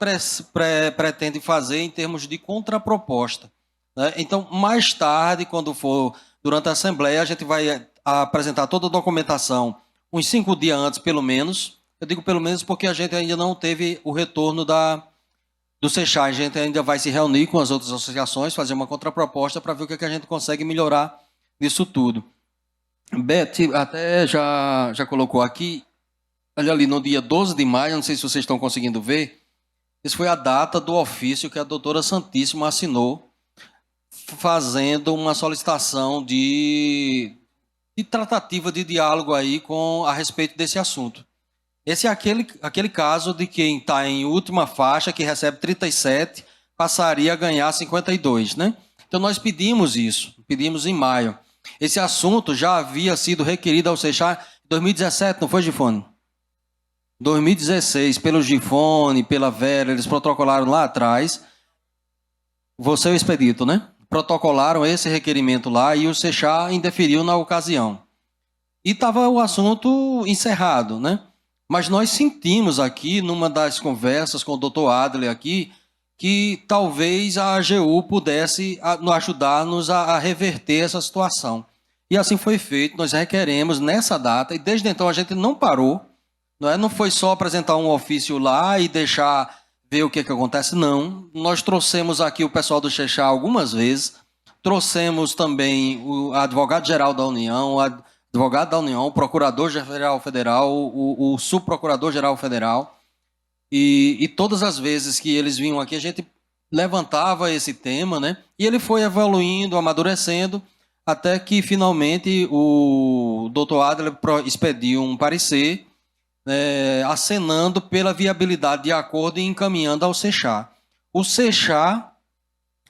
pretende fazer em termos de contraproposta. Né? Então, mais tarde, quando for durante a Assembleia, a gente vai apresentar toda a documentação uns 5 dias antes, pelo menos. Eu digo pelo menos porque a gente ainda não teve o retorno do SECHA. A gente ainda vai se reunir com as outras associações, fazer uma contraproposta para ver o que a gente consegue melhorar nisso tudo. Beth até já colocou aqui, olha ali, no dia 12 de maio, não sei se vocês estão conseguindo ver, essa foi a data do ofício que a doutora Santíssima assinou, fazendo uma solicitação de tratativa de diálogo aí a respeito desse assunto. Esse é aquele caso de quem está em última faixa, que recebe 37, passaria a ganhar 52, né? Então, nós pedimos isso, pedimos em maio. Esse assunto já havia sido requerido ao SECHA em 2017, não foi, Gifone? 2016, pelo Gifone, pela Vera, eles protocolaram lá atrás. Você é o expedito, né? Protocolaram esse requerimento lá e o SECHA indeferiu na ocasião. E estava o assunto encerrado, né? Mas nós sentimos aqui, numa das conversas com o doutor Adler aqui, que talvez a AGU pudesse ajudar-nos a reverter essa situação. E assim foi feito, nós requeremos nessa data, e desde então a gente não parou, não foi só apresentar um ofício lá e deixar ver o que acontece, não. Nós trouxemos aqui o pessoal do SECHA algumas vezes trouxemos também o advogado-geral da União, o advogado da União, o procurador-geral federal, o subprocurador-geral federal. E todas as vezes que eles vinham aqui, a gente levantava esse tema, né? E ele foi evoluindo, amadurecendo, até que finalmente o doutor Adler expediu um parecer acenando pela viabilidade de acordo e encaminhando ao Sechá. O Sechá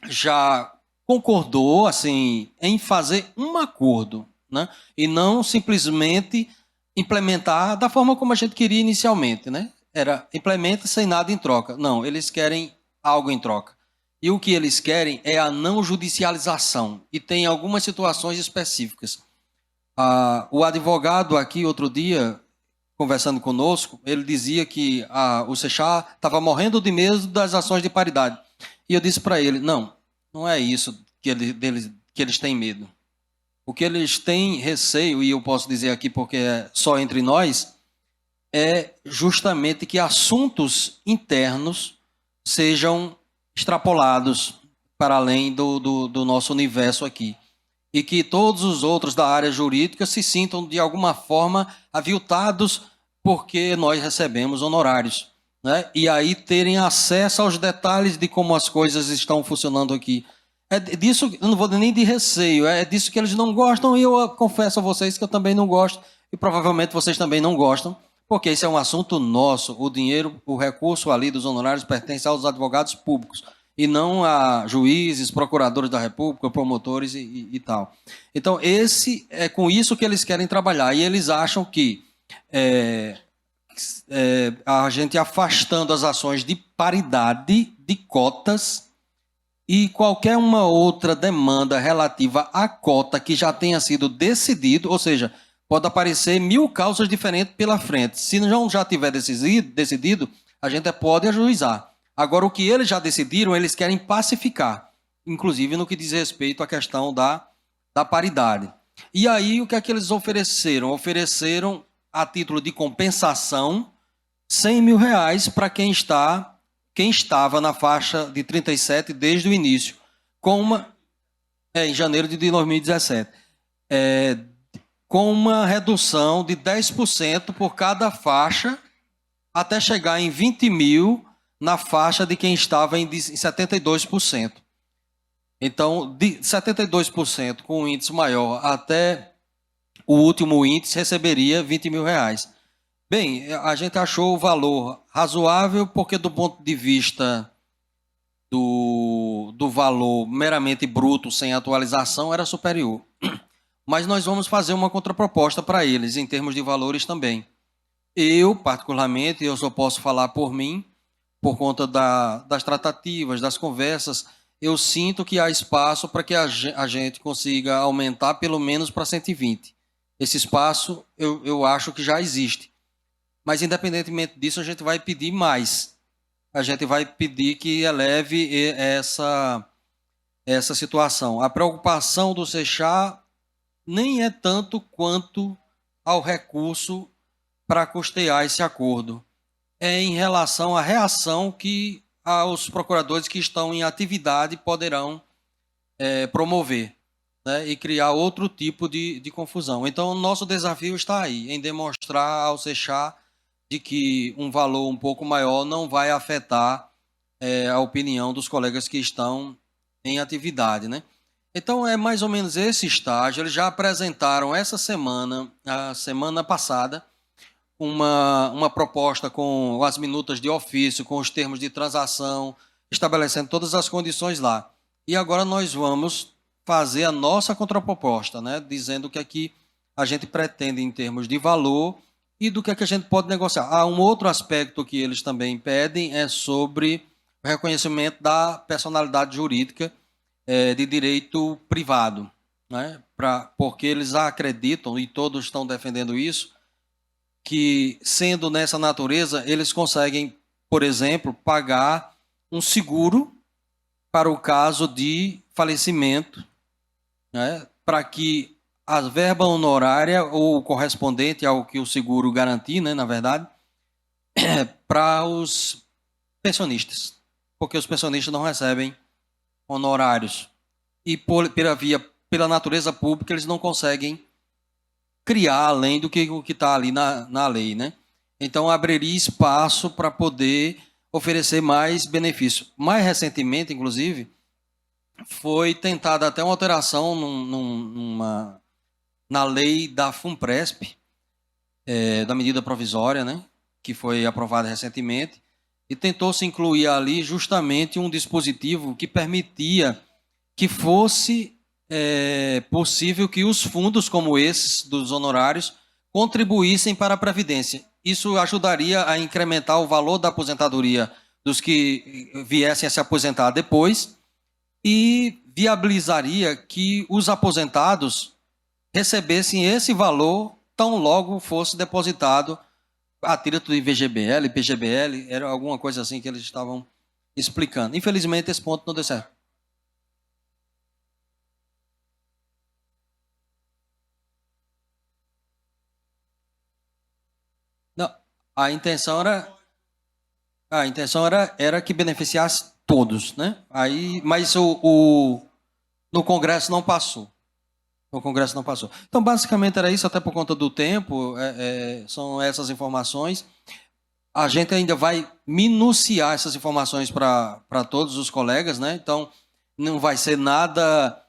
já concordou assim, em fazer um acordo, né? E não simplesmente implementar da forma como a gente queria inicialmente, né? Era implementa sem nada em troca. Não, eles querem algo em troca. E o que eles querem é a não judicialização. E tem algumas situações específicas. O advogado aqui, outro dia, conversando conosco, ele dizia que o Sechá estava morrendo de medo das ações de paridade. E eu disse para ele, não é isso que eles têm medo. O que eles têm receio, e eu posso dizer aqui porque é só entre nós, é justamente que assuntos internos sejam extrapolados para além do nosso universo aqui. E que todos os outros da área jurídica se sintam, de alguma forma, aviltados porque nós recebemos honorários, né? E aí terem acesso aos detalhes de como as coisas estão funcionando aqui. É disso, eu não vou nem de receio, é disso que eles não gostam, e eu confesso a vocês que eu também não gosto, e provavelmente vocês também não gostam, porque esse é um assunto nosso. O dinheiro, o recurso ali dos honorários pertence aos advogados públicos, e não a juízes, procuradores da República, promotores e tal. Então, é com isso que eles querem trabalhar, e eles acham que a gente afastando as ações de paridade, de cotas, e qualquer uma outra demanda relativa à cota que já tenha sido decidido, ou seja, pode aparecer 1000 causas diferentes pela frente. Se não já tiver decidido, a gente pode ajuizar. Agora, o que eles já decidiram, eles querem pacificar, inclusive no que diz respeito à questão da paridade. E aí, o que é que eles ofereceram? Ofereceram, a título de compensação, R$100 mil para quem estava na faixa de 37 desde o início, em janeiro de 2017, com uma redução de 10% por cada faixa, até chegar em 20 mil na faixa de quem estava em 72%. Então, de 72% com um índice maior até o último índice receberia R$20 mil. Bem, a gente achou o valor razoável, porque do ponto de vista do valor meramente bruto, sem atualização, era superior. Mas nós vamos fazer uma contraproposta para eles, em termos de valores também. Eu, particularmente, eu só posso falar por mim, por conta das tratativas, das conversas, eu sinto que há espaço para que a gente consiga aumentar pelo menos para 120. Esse espaço eu acho que já existe. Mas, independentemente disso, a gente vai pedir mais. A gente vai pedir que eleve essa situação. A preocupação do Sechá nem é tanto quanto ao recurso para custear esse acordo. É em relação à reação que os procuradores que estão em atividade poderão promover, né, e criar outro tipo de confusão. Então, o nosso desafio está aí, em demonstrar ao Sechá de que um valor um pouco maior não vai afetar a opinião dos colegas que estão em atividade, né? Então, é mais ou menos esse estágio. Eles já apresentaram essa semana, a semana passada, uma proposta com as minutas de ofício, com os termos de transação, estabelecendo todas as condições lá. E agora nós vamos fazer a nossa contraproposta, né, dizendo o que é que a gente pretende em termos de valor e do que é que a gente pode negociar. Um outro aspecto que eles também pedem é sobre o reconhecimento da personalidade jurídica de direito privado, né, porque eles acreditam, e todos estão defendendo isso, que, sendo nessa natureza, eles conseguem, por exemplo, pagar um seguro para o caso de falecimento, né, para que a verba honorária ou correspondente ao que o seguro garantir, né, na verdade, para os pensionistas, porque os pensionistas não recebem honorários. e pela natureza pública eles não conseguem criar além do que o que está ali na lei, né? Então abriria espaço para poder oferecer mais benefício. Mais recentemente, inclusive, foi tentada até uma alteração na lei da FUNPRESP, da medida provisória, né, que foi aprovada recentemente, e tentou-se incluir ali justamente um dispositivo que permitia que fosse possível que os fundos como esses, dos honorários, contribuíssem para a Previdência. Isso ajudaria a incrementar o valor da aposentadoria dos que viessem a se aposentar depois e viabilizaria que os aposentados recebessem esse valor tão logo fosse depositado a título de VGBL, PGBL, era alguma coisa assim que eles estavam explicando. Infelizmente, esse ponto não deu certo. Não, a intenção era que beneficiasse todos, né? Aí, mas no Congresso não passou. O Congresso não passou. Então, basicamente era isso, até por conta do tempo, são essas informações. A gente ainda vai minuciar essas informações para todos os colegas, né? Então, não vai ser nada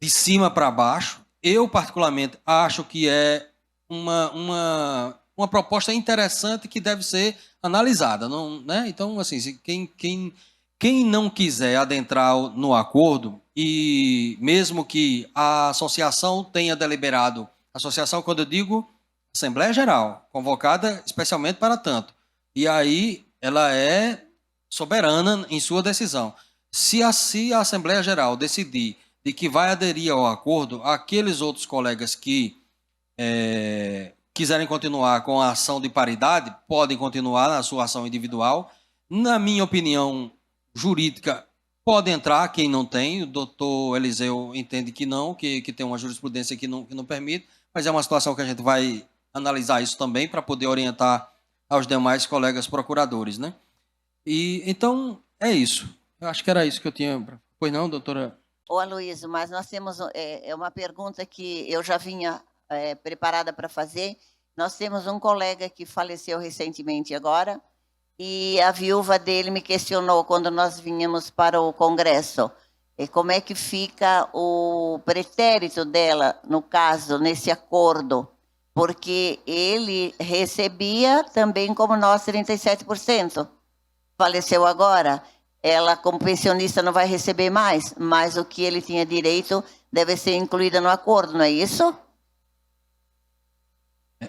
de cima para baixo. Eu, particularmente, acho que é uma proposta interessante que deve ser analisada, não, né? Então, assim, quem não quiser adentrar no acordo, e mesmo que a associação tenha deliberado, associação, quando eu digo Assembleia Geral, convocada especialmente para tanto, e aí ela é soberana em sua decisão. Se a Assembleia Geral decidir de que vai aderir ao acordo, aqueles outros colegas que quiserem continuar com a ação de paridade, podem continuar na sua ação individual. Na minha opinião jurídica, pode entrar quem não tem, o doutor Eliseu entende que não, que tem uma jurisprudência que não permite, mas é uma situação que a gente vai analisar isso também para poder orientar aos demais colegas procuradores, né? E então, é isso. Eu acho que era isso que eu tinha. Pois não, doutora? Ô, Aloysio, mas nós temos uma pergunta que eu já vinha preparada para fazer. Nós temos um colega que faleceu recentemente agora, e a viúva dele me questionou quando nós vinhamos para o Congresso. E como é que fica o pretérito dela, no caso, nesse acordo? Porque ele recebia também como nós 37%. Faleceu agora. Ela, como pensionista, não vai receber mais, mas o que ele tinha direito deve ser incluído no acordo, não é isso?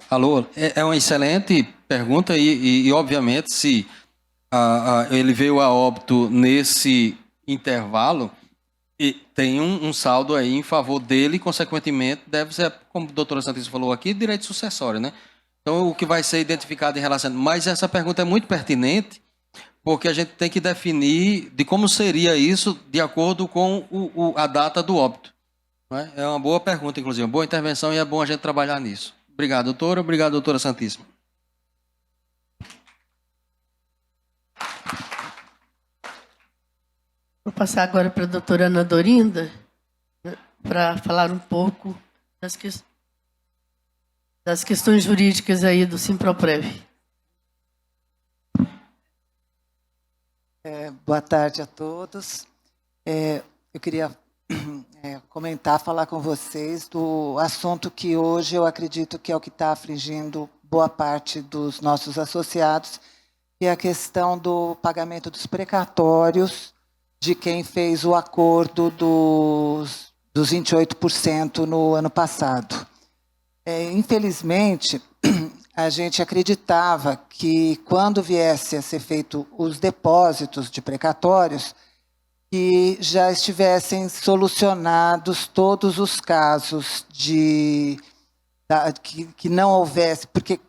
Alô, é uma excelente pergunta e obviamente, se ele veio a óbito nesse intervalo, e tem um saldo aí em favor dele, e, consequentemente, deve ser, como a doutora Santíssima falou aqui, direito sucessório, né? Então, o que vai ser identificado em relação... Mas essa pergunta é muito pertinente, porque a gente tem que definir de como seria isso de acordo com a data do óbito. Não é? É uma boa pergunta, inclusive, uma boa intervenção, e é bom a gente trabalhar nisso. Obrigado, doutora. Obrigado, doutora Santíssima. Vou passar agora para a doutora Ana Dorinda, né, para falar um pouco das questões jurídicas aí do Simproprev. Boa tarde a todos. Eu queria falar com vocês do assunto que hoje eu acredito que é o que está afligindo boa parte dos nossos associados, que é a questão do pagamento dos precatórios de quem fez o acordo dos 28% no ano passado. Infelizmente, a gente acreditava que quando viesse a ser feito os depósitos de precatórios, que já estivessem solucionados todos os casos que não houvesse, porque,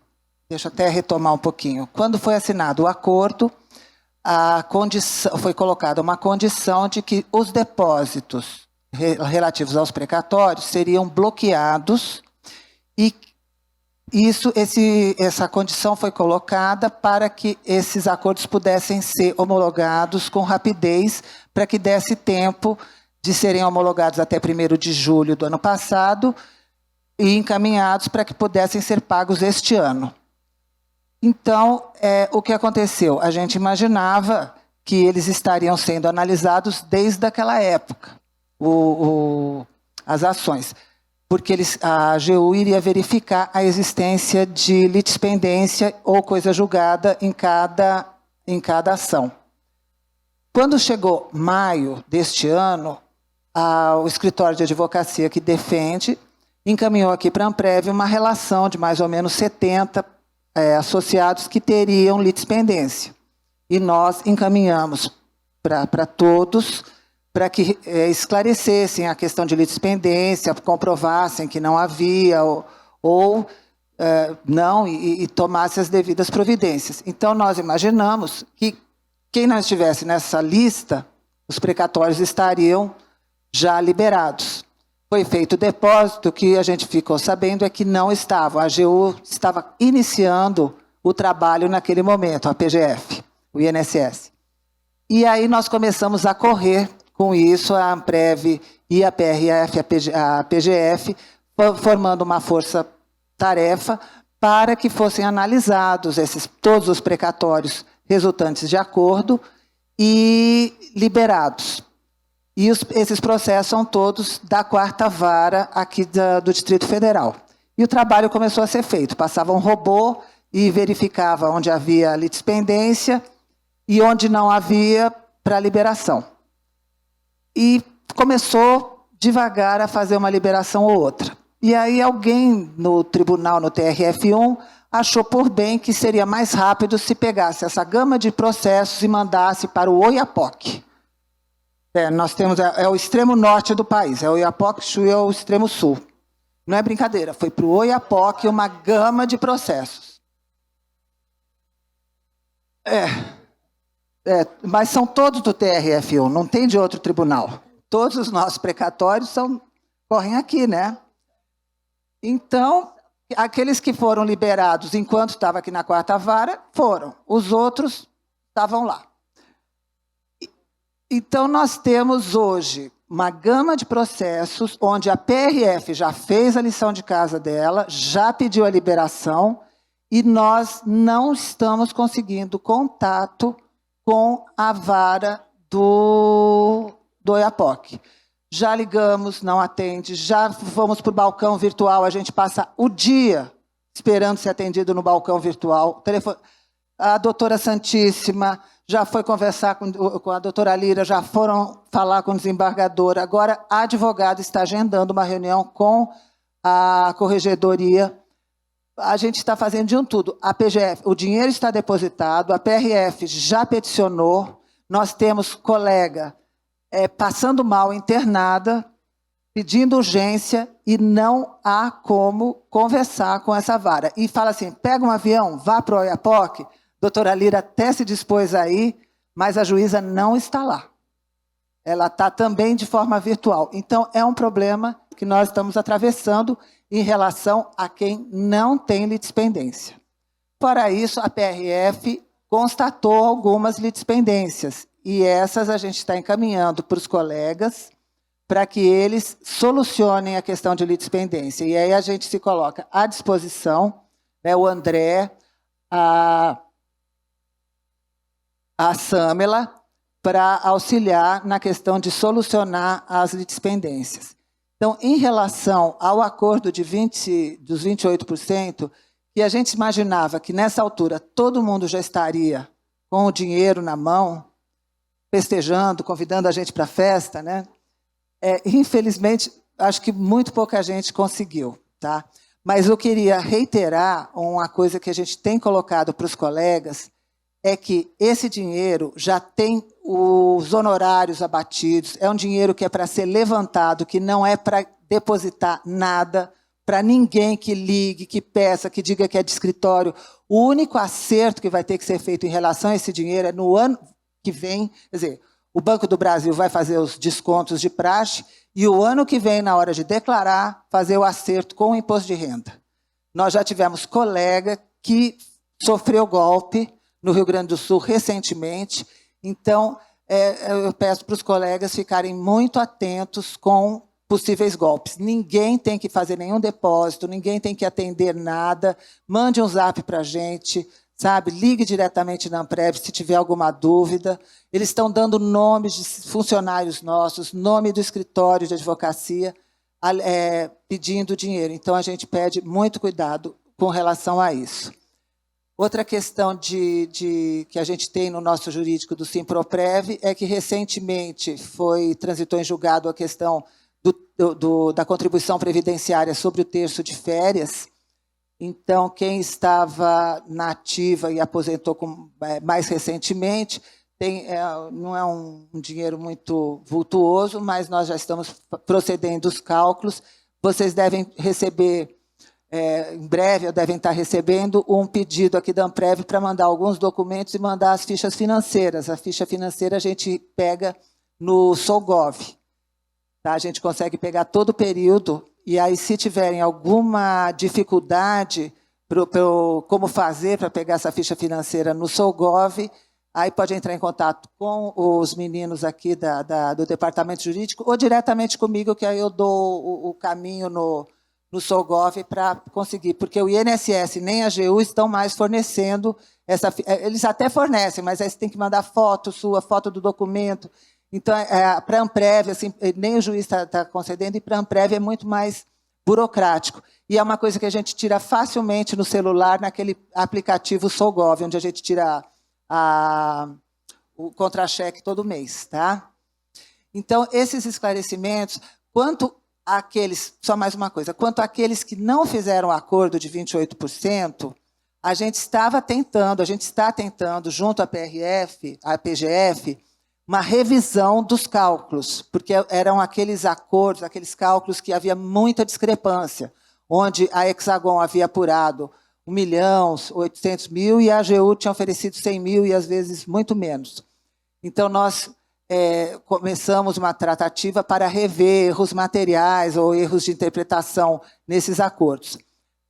deixa eu até retomar um pouquinho, quando foi assinado o acordo, foi colocada uma condição de que os depósitos relativos aos precatórios seriam bloqueados, e essa condição foi colocada para que esses acordos pudessem ser homologados com rapidez, para que desse tempo de serem homologados até 1º de julho do ano passado e encaminhados para que pudessem ser pagos este ano. Então, o que aconteceu? A gente imaginava que eles estariam sendo analisados desde aquela época, as ações, porque a AGU iria verificar a existência de litispendência ou coisa julgada em cada ação. Quando chegou maio deste ano, o escritório de advocacia que defende encaminhou aqui para a Amprev uma relação de mais ou menos 70 associados que teriam litispendência. E nós encaminhamos para todos, para que esclarecessem a questão de litispendência, comprovassem que não havia, ou não, e tomassem as devidas providências. Então, nós imaginamos que quem não estivesse nessa lista, os precatórios estariam já liberados. Foi feito o depósito, o que a gente ficou sabendo é que não estavam. A AGU estava iniciando o trabalho naquele momento, a PGF, o INSS. E aí nós começamos a correr com isso, a Amprev e a PRF, a PGF, formando uma força-tarefa para que fossem analisados todos os precatórios resultantes de acordo e liberados. E esses processos são todos da 4ª Vara aqui do Distrito Federal. E o trabalho começou a ser feito. Passava um robô e verificava onde havia litispendência e onde não havia para liberação. E começou devagar a fazer uma liberação ou outra. E aí alguém no tribunal, no TRF1, achou por bem que seria mais rápido se pegasse essa gama de processos e mandasse para o Oiapoque. Nós temos, o extremo norte do país, o Oiapoque, Chuí é o extremo sul. Não é brincadeira, foi para o Oiapoque uma gama de processos. Mas são todos do TRF1, não tem de outro tribunal. Todos os nossos precatórios correm aqui, né? Então, aqueles que foram liberados enquanto estava aqui na 4ª Vara, foram. Os outros estavam lá. Então, nós temos hoje uma gama de processos onde a PRF já fez a lição de casa dela, já pediu a liberação, e nós não estamos conseguindo contato com a vara do Oiapoque. Já ligamos, não atende, já fomos para o balcão virtual, a gente passa o dia esperando ser atendido no balcão virtual. A doutora Santíssima já foi conversar com a doutora Lira, já foram falar com o desembargador. Agora, a advogada está agendando uma reunião com a corregedoria. A gente está fazendo de um tudo. A PGF, o dinheiro está depositado, a PRF já peticionou, nós temos colega passando mal, internada, pedindo urgência, e não há como conversar com essa vara. E fala assim, pega um avião, vá para o Oiapoque. Doutora Lira até se dispôs aí, mas a juíza não está lá. Ela está também de forma virtual. Então, é um problema que nós estamos atravessando em relação a quem não tem litispendência. Fora isso, a PRF constatou algumas litispendências, e essas a gente está encaminhando para os colegas para que eles solucionem a questão de litispendência. E aí a gente se coloca à disposição, né, o André, a Sâmela, para auxiliar na questão de solucionar as litispendências. Então, em relação ao acordo dos 28%, que a gente imaginava que, nessa altura, todo mundo já estaria com o dinheiro na mão, festejando, convidando a gente para a festa, né? Infelizmente, acho que muito pouca gente conseguiu. Tá? Mas eu queria reiterar uma coisa que a gente tem colocado para os colegas, é que esse dinheiro já tem os honorários abatidos, é um dinheiro que é para ser levantado, que não é para depositar nada, para ninguém que ligue, que peça, que diga que é de escritório. O único acerto que vai ter que ser feito em relação a esse dinheiro é no ano que vem, quer dizer, o Banco do Brasil vai fazer os descontos de praxe e o ano que vem, na hora de declarar, fazer o acerto com o imposto de renda. Nós já tivemos colega que sofreu golpe no Rio Grande do Sul recentemente, então eu peço para os colegas ficarem muito atentos com possíveis golpes. Ninguém tem que fazer nenhum depósito, ninguém tem que atender nada. Mande um zap para a gente, sabe? Ligue diretamente na Amprev se tiver alguma dúvida. Eles estão dando nomes de funcionários nossos, nome do escritório de advocacia, pedindo dinheiro. Então, a gente pede muito cuidado com relação a isso. Outra questão que a gente tem no nosso jurídico do Simproprev é que, recentemente, transitou em julgado a questão da contribuição previdenciária sobre o terço de férias. Então, quem estava na ativa e aposentou mais recentemente, não é um dinheiro muito vultuoso, mas nós já estamos procedendo os cálculos. Vocês devem receber, em breve, devem estar recebendo um pedido aqui da Amprev para mandar alguns documentos e mandar as fichas financeiras. A ficha financeira a gente pega no Solgov. Tá? A gente consegue pegar todo o período, e aí, se tiverem alguma dificuldade como fazer para pegar essa ficha financeira no Solgov, aí pode entrar em contato com os meninos aqui do departamento jurídico ou diretamente comigo, que aí eu dou o caminho no Solgov para conseguir, porque o INSS nem a AGU estão mais fornecendo eles até fornecem, mas aí você tem que mandar foto do documento. Então, para a Amprev, assim, nem o juiz está concedendo, e para a Amprev é muito mais burocrático. E é uma coisa que a gente tira facilmente no celular, naquele aplicativo Solgov, onde a gente tira o contra-cheque todo mês. Tá? Então, esses esclarecimentos, só mais uma coisa, quanto àqueles que não fizeram o acordo de 28%, a gente está tentando, junto à PGF, uma revisão dos cálculos, porque eram aqueles acordos, aqueles cálculos que havia muita discrepância, onde a Hexagon havia apurado 1.800.000 e a AGU tinha oferecido 100.000 e, às vezes, muito menos. Então, nós começamos uma tratativa para rever erros materiais ou erros de interpretação nesses acordos.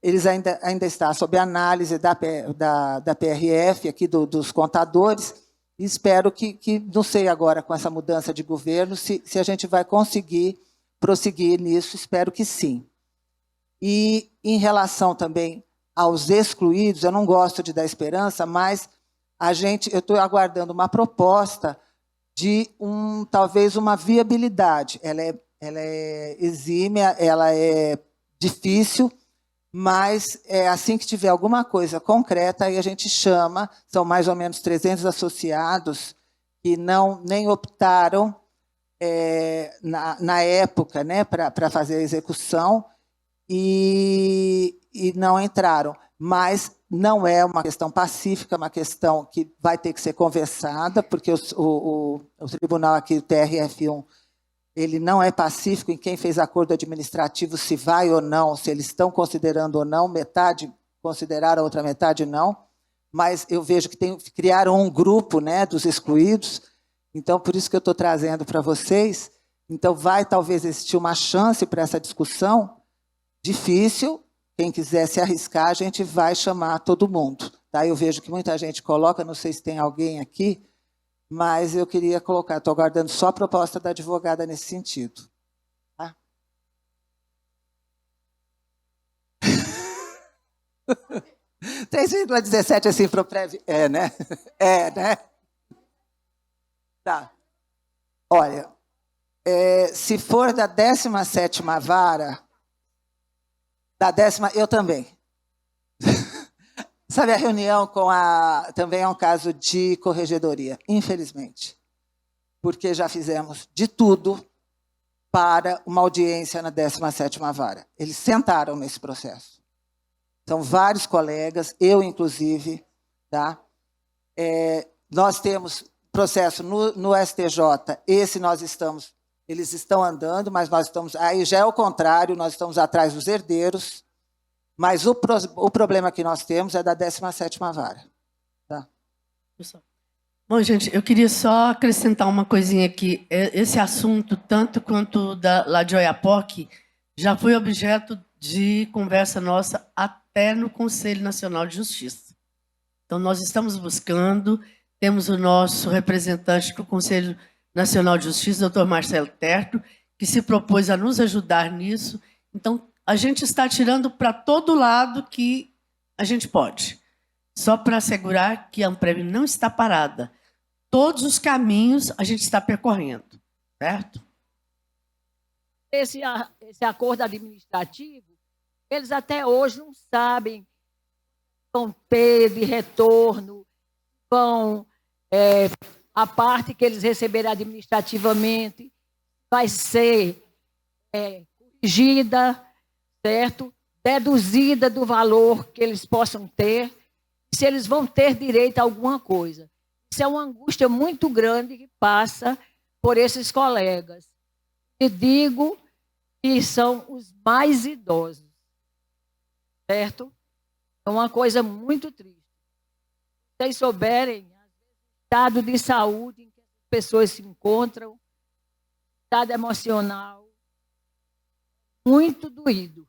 Eles ainda estão sob análise da PRF, aqui dos contadores. Espero que, não sei agora, com essa mudança de governo, se a gente vai conseguir prosseguir nisso, espero que sim. E, em relação também aos excluídos, eu não gosto de dar esperança, mas eu estou aguardando uma proposta de talvez uma viabilidade. Ela é exímia, ela é difícil, mas assim que tiver alguma coisa concreta, aí a gente chama, são mais ou menos 300 associados que nem optaram na época, né, para fazer a execução e não entraram. Mas não é uma questão pacífica, é uma questão que vai ter que ser conversada, porque o tribunal aqui, o TRF1, ele não é pacífico em quem fez acordo administrativo, se vai ou não, se eles estão considerando ou não, metade consideraram, a outra metade não, mas eu vejo que criaram um grupo, né, dos excluídos, então por isso que eu estou trazendo para vocês. Então vai talvez existir uma chance para essa discussão, difícil, quem quiser se arriscar, a gente vai chamar todo mundo. Tá? Eu vejo que muita gente coloca, não sei se tem alguém aqui, mas eu queria colocar, estou aguardando só a proposta da advogada nesse sentido. Tá? 3,17 assim para o Simproprev. Né? Né? Tá. Olha, se for da 17ª vara, da 10ª, eu também. Sabe, a reunião também é um caso de corregedoria, infelizmente, porque já fizemos de tudo para uma audiência na 17ª vara. Eles sentaram nesse processo. São vários colegas, eu inclusive. Tá? Nós temos processo no STJ, eles estão andando, mas nós estamos... Aí já é o contrário, nós estamos atrás dos herdeiros, mas o problema que nós temos é da 17ª vara. Tá? Bom, gente, eu queria só acrescentar uma coisinha aqui. Esse assunto, tanto quanto lá de Oiapoque, já foi objeto de conversa nossa até no Conselho Nacional de Justiça. Então, nós estamos buscando temos o nosso representante do Conselho Nacional de Justiça, doutor Marcelo Terto, que se propôs a nos ajudar nisso. Então, a gente está tirando para todo lado que a gente pode, só para assegurar que a Amprev não está parada. Todos os caminhos a gente está percorrendo, certo? Esse acordo administrativo, eles até hoje não sabem vão ter de retorno, a parte que eles receberem administrativamente vai ser corrigida, certo? Deduzida do valor que eles possam ter, se eles vão ter direito a alguma coisa. Isso é uma angústia muito grande que passa por esses colegas. E digo que são os mais idosos, certo? É uma coisa muito triste. Se vocês souberem o estado de saúde em que as pessoas se encontram, estado emocional, muito doído.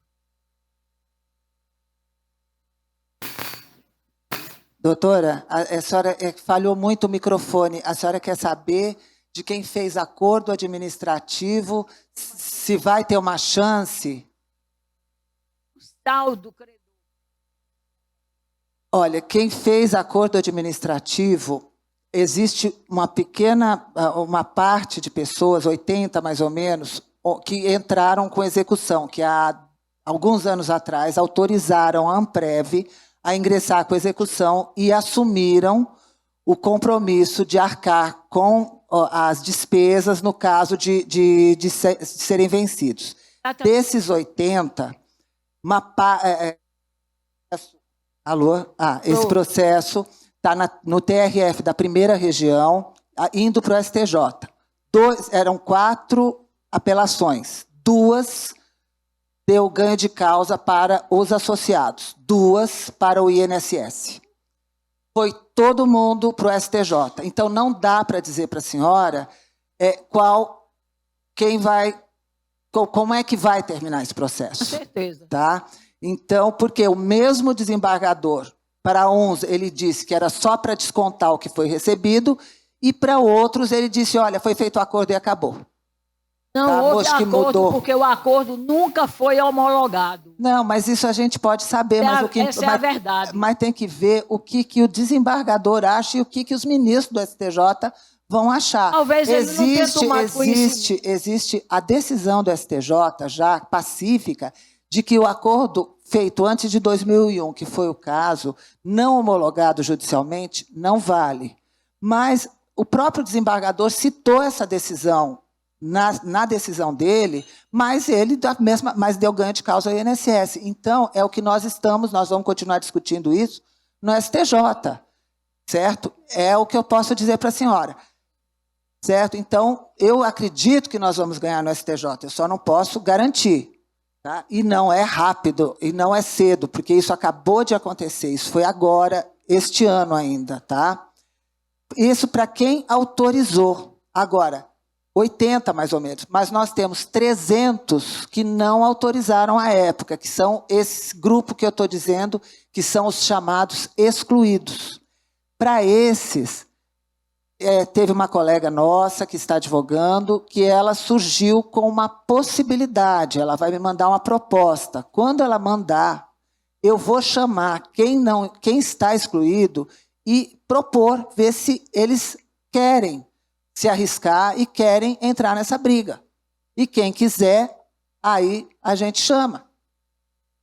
Doutora, a senhora falhou muito o microfone. A senhora quer saber de quem fez acordo administrativo, se vai ter uma chance? O saldo credor. Olha, quem fez acordo administrativo, existe uma parte de pessoas, 80 mais ou menos, que entraram com execução, que há alguns anos atrás autorizaram a Amprev a ingressar com execução e assumiram o compromisso de arcar com as despesas no caso de serem vencidos. Desses 80, esse processo está no TRF da primeira região, indo para o STJ. Eram 4 apelações, 2 deu ganho de causa para os associados, 2 para o INSS. Foi todo mundo para o STJ. Então, não dá para dizer para a senhora como é que vai terminar esse processo. Com certeza. Tá? Então, porque o mesmo desembargador, para uns, ele disse que era só para descontar o que foi recebido, e para outros ele disse, olha, foi feito o acordo e acabou. Não tá? houve acordo, porque o acordo nunca foi homologado. Não, mas isso a gente pode saber. Essa é a verdade. Mas tem que ver o que o desembargador acha e o que os ministros do STJ vão achar. Talvez ele não tenha tomado conhecimento. Existe a decisão do STJ, já pacífica, de que o acordo feito antes de 2001, que foi o caso, não homologado judicialmente, não vale. Mas o próprio desembargador citou essa decisão na decisão dele, mas ele deu ganho de causa ao INSS. Então, é o que nós vamos continuar discutindo isso no STJ, certo? É o que eu posso dizer para a senhora. Certo? Então, eu acredito que nós vamos ganhar no STJ, eu só não posso garantir. Tá? E não é rápido, e não é cedo, porque isso acabou de acontecer, isso foi agora, este ano ainda. Tá? Isso para quem autorizou. Agora, 80 mais ou menos, mas nós temos 300 que não autorizaram à época, que são esse grupo que eu estou dizendo, que são os chamados excluídos. Para esses, teve uma colega nossa que está advogando, que ela surgiu com uma possibilidade, ela vai me mandar uma proposta. Quando ela mandar, eu vou chamar quem está excluído e propor, ver se eles querem se arriscar e querem entrar nessa briga. E quem quiser, aí a gente chama.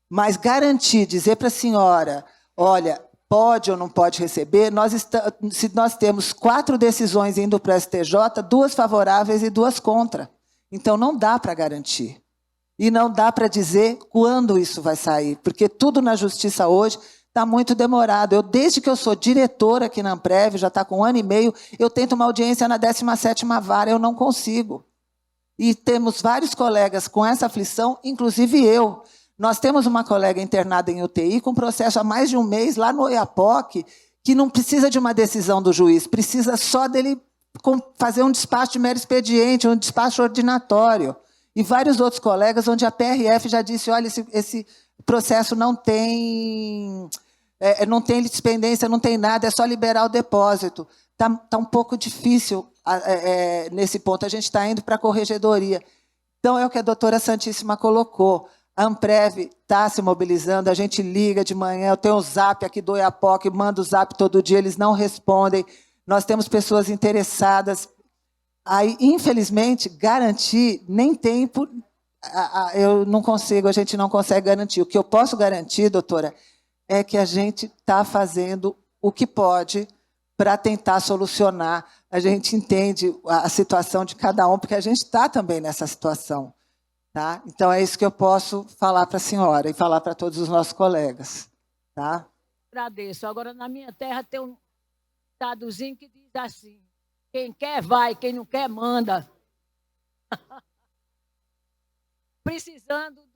Mas garantir, dizer para a senhora, olha, pode ou não pode receber, se nós temos 4 decisões indo para o STJ, 2 favoráveis e 2 contra. Então, não dá para garantir. E não dá para dizer quando isso vai sair, porque tudo na justiça hoje está muito demorado. Desde que eu sou diretora aqui na Amprev, já está com 1 ano e meio, eu tento uma audiência na 17ª vara, eu não consigo. E temos vários colegas com essa aflição, inclusive eu. Nós temos uma colega internada em UTI com processo há mais de 1 mês, lá no Oiapoque, que não precisa de uma decisão do juiz, precisa só dele fazer um despacho de mero expediente, um despacho ordinatório. E vários outros colegas, onde a PRF já disse, olha, esse processo não tem dispendência, não tem nada, é só liberar o depósito. tá um pouco difícil nesse ponto. A gente está indo para a corregedoria. Então, é o que a doutora Santíssima colocou. A Amprev está se mobilizando, a gente liga de manhã, eu tenho o zap aqui do Oiapoque, mando o zap todo dia, eles não respondem. Nós temos pessoas interessadas. Aí, infelizmente, garantir nem tempo, eu não consigo, a gente não consegue garantir. O que eu posso garantir, doutora, é que a gente está fazendo o que pode para tentar solucionar. A gente entende a situação de cada um, porque a gente está também nessa situação. Tá? Então, é isso que eu posso falar para a senhora e falar para todos os nossos colegas. Tá? Agradeço. Agora, na minha terra, tem um ditadozinho que diz assim: quem quer vai, quem não quer manda. Precisando de uma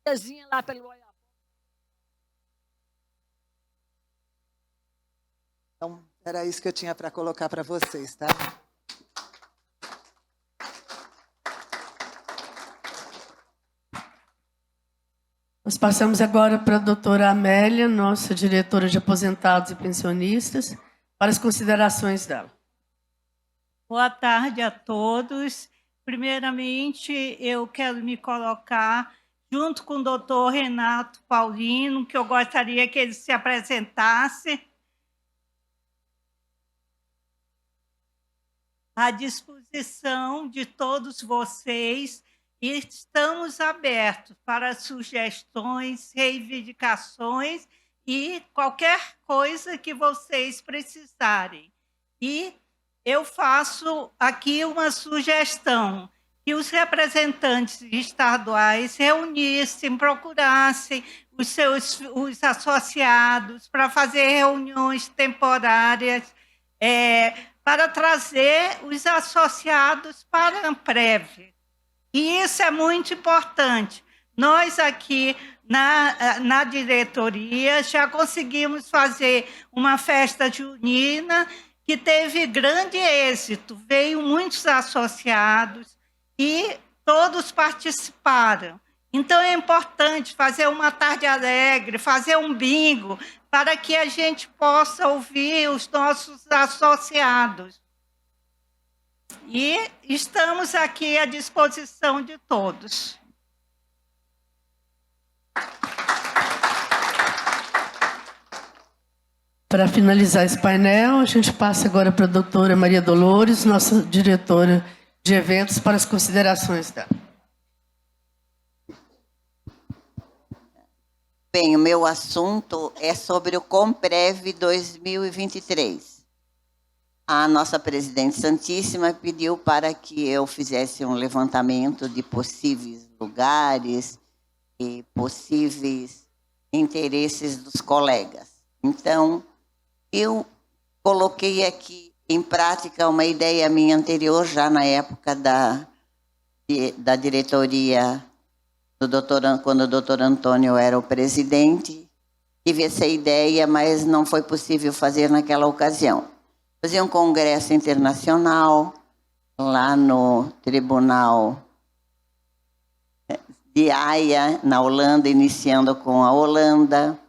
casinha lá pelo Oiapoque. Então, era isso que eu tinha para colocar para vocês, tá? Nós passamos agora para a doutora Amélia, nossa diretora de aposentados e pensionistas, para as considerações dela. Boa tarde a todos. Primeiramente, eu quero me colocar junto com o doutor Renato Paulino, que eu gostaria que ele se apresentasse, à disposição de todos vocês. E estamos abertos para sugestões, reivindicações e qualquer coisa que vocês precisarem. E eu faço aqui uma sugestão, que os representantes estaduais reunissem, procurassem os associados para fazer reuniões temporárias, para trazer os associados para a Amprev. E isso é muito importante. Nós aqui na diretoria já conseguimos fazer uma festa junina que teve grande êxito. Veio muitos associados e todos participaram. Então, é importante fazer uma tarde alegre, fazer um bingo, para que a gente possa ouvir os nossos associados. E estamos aqui à disposição de todos. Para finalizar esse painel, a gente passa agora para a doutora Maria Dolores, nossa diretora de eventos, para as considerações dela. Bem, o meu assunto é sobre o Comprev 2023. A nossa presidente Santíssima pediu para que eu fizesse um levantamento de possíveis lugares e possíveis interesses dos colegas. Então, eu coloquei aqui em prática uma ideia minha anterior, já na época da diretoria, quando o doutor Antônio era o presidente. Tive essa ideia, mas não foi possível fazer naquela ocasião. Fazer um congresso internacional lá no Tribunal de Haia, na Holanda, iniciando com a Holanda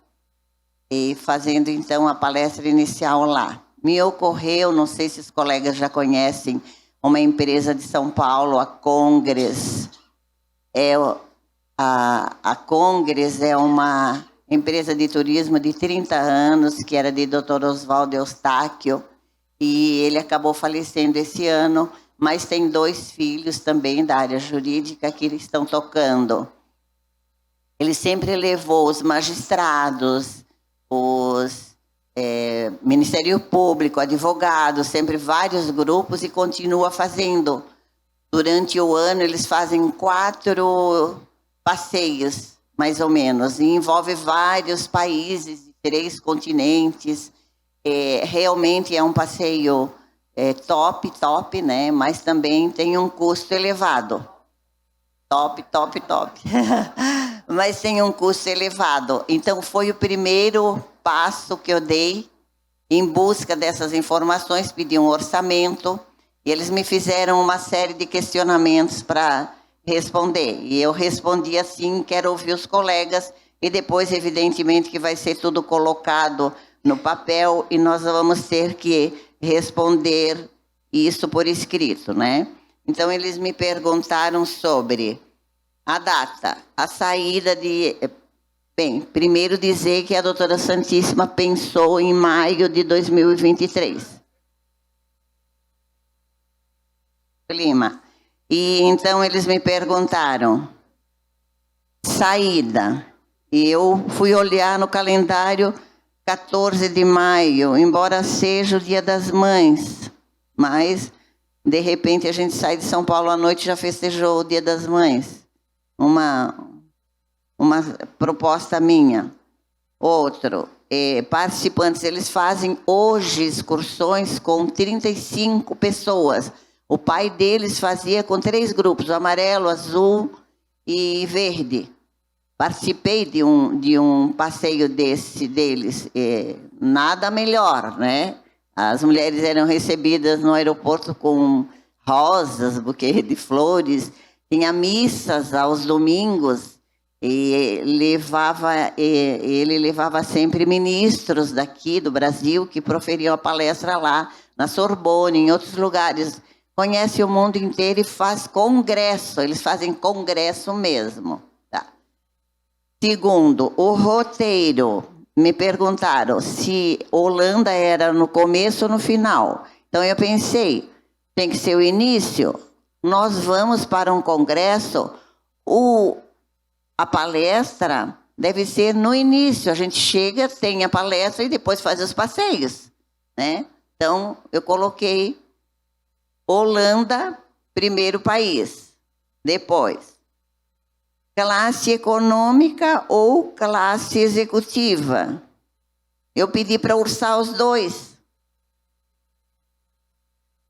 e fazendo, então, a palestra inicial lá. Me ocorreu, não sei se os colegas já conhecem, uma empresa de São Paulo, a Congress. A Congress é uma empresa de turismo de 30 anos, que era de Dr. Oswaldo Eustáquio, e ele acabou falecendo esse ano, mas tem 2 filhos também da área jurídica que estão tocando. Ele sempre levou os magistrados, os Ministério Público, advogados, sempre vários grupos, e continua fazendo. Durante o ano, eles fazem 4 passeios, mais ou menos, e envolve vários países, 3 continentes. Realmente é um passeio top, né? Mas também tem um custo elevado. Top. Mas tem um custo elevado. Então, foi o primeiro passo que eu dei em busca dessas informações, pedi um orçamento, e eles me fizeram uma série de questionamentos para responder. E eu respondi assim: quero ouvir os colegas, e depois, evidentemente, que vai ser tudo colocado no papel e nós vamos ter que responder isso por escrito, né? Então, eles me perguntaram sobre a data, a saída de... Bem, primeiro dizer que a doutora Santíssima pensou em maio de 2023. Clima. E então eles me perguntaram, saída. E eu fui olhar no calendário 14 de maio, embora seja o Dia das Mães. Mas, de repente, a gente sai de São Paulo à noite e já festejou o Dia das Mães. Uma proposta minha. Outro, participantes, eles fazem hoje excursões com 35 pessoas. O pai deles fazia com 3 grupos, amarelo, azul e verde. Participei de um passeio deles. Nada melhor, né? As mulheres eram recebidas no aeroporto com rosas, buquê de flores, tinha missas aos domingos, e ele levava sempre ministros daqui do Brasil que proferiam a palestra lá, na Sorbonne, em outros lugares. Conhece o mundo inteiro e faz congresso, eles fazem congresso mesmo. Tá. Segundo, o roteiro. Me perguntaram se Holanda era no começo ou no final. Então eu pensei, tem que ser o início. Nós vamos para um congresso, a palestra deve ser no início. A gente chega, tem a palestra e depois faz os passeios, né? Então eu coloquei Holanda, primeiro país. Depois, classe econômica ou classe executiva. Eu pedi para orçar os 2.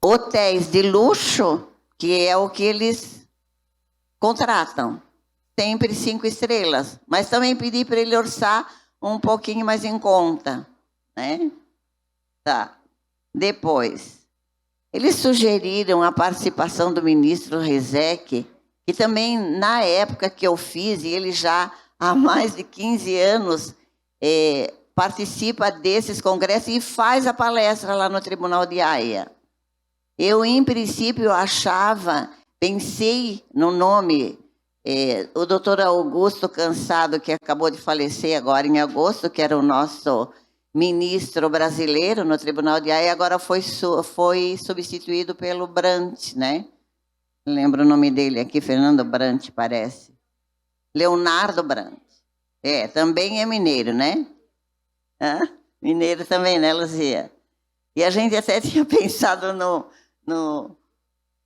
Hotéis de luxo, que é o que eles contratam. Sempre 5 estrelas. Mas também pedi para ele orçar um pouquinho mais em conta, né? Tá. Depois, eles sugeriram a participação do ministro Rezec, que também, na época que eu fiz, e ele já há mais de 15 anos participa desses congressos e faz a palestra lá no Tribunal de Haia. Eu, em princípio, pensei no nome, o doutor Augusto Cansado, que acabou de falecer agora em agosto, que era o nosso ministro brasileiro no Tribunal de Haia, agora foi substituído pelo Brandt, né? Lembro o nome dele aqui, Fernando Brandt, parece. Leonardo Brandt. Também é mineiro, né? Mineiro também, né, Luzia? E a gente até tinha pensado no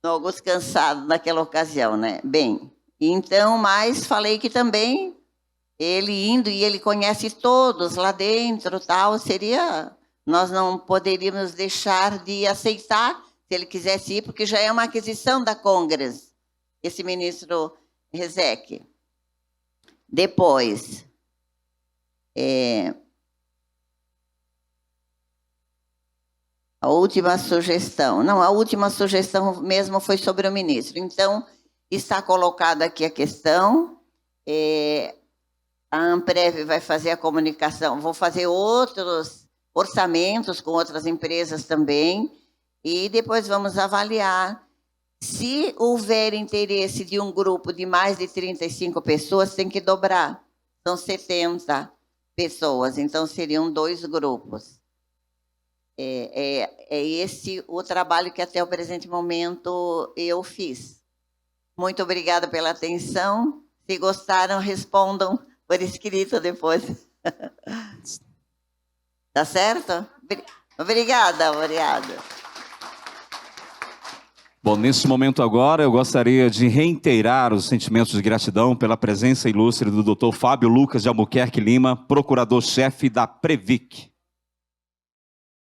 Augusto Cansado naquela ocasião, né? Bem, então, mas falei que também ele indo, e ele conhece todos lá dentro, tal, nós não poderíamos deixar de aceitar se ele quisesse ir, porque já é uma aquisição da Congress, esse ministro Rezec. Depois, a última sugestão mesmo foi sobre o ministro. Então, está colocada aqui a questão, a Amprev vai fazer a comunicação, vou fazer outros orçamentos com outras empresas também, e depois vamos avaliar. Se houver interesse de um grupo de mais de 35 pessoas, tem que dobrar. São 70 pessoas, então seriam 2 grupos. É esse o trabalho que até o presente momento eu fiz. Muito obrigada pela atenção. Se gostaram, respondam por escrito depois. Tá certo? Obrigada. Bom, nesse momento agora, eu gostaria de reiterar os sentimentos de gratidão pela presença ilustre do Dr. Fábio Lucas de Albuquerque Lima, procurador-chefe da Previc.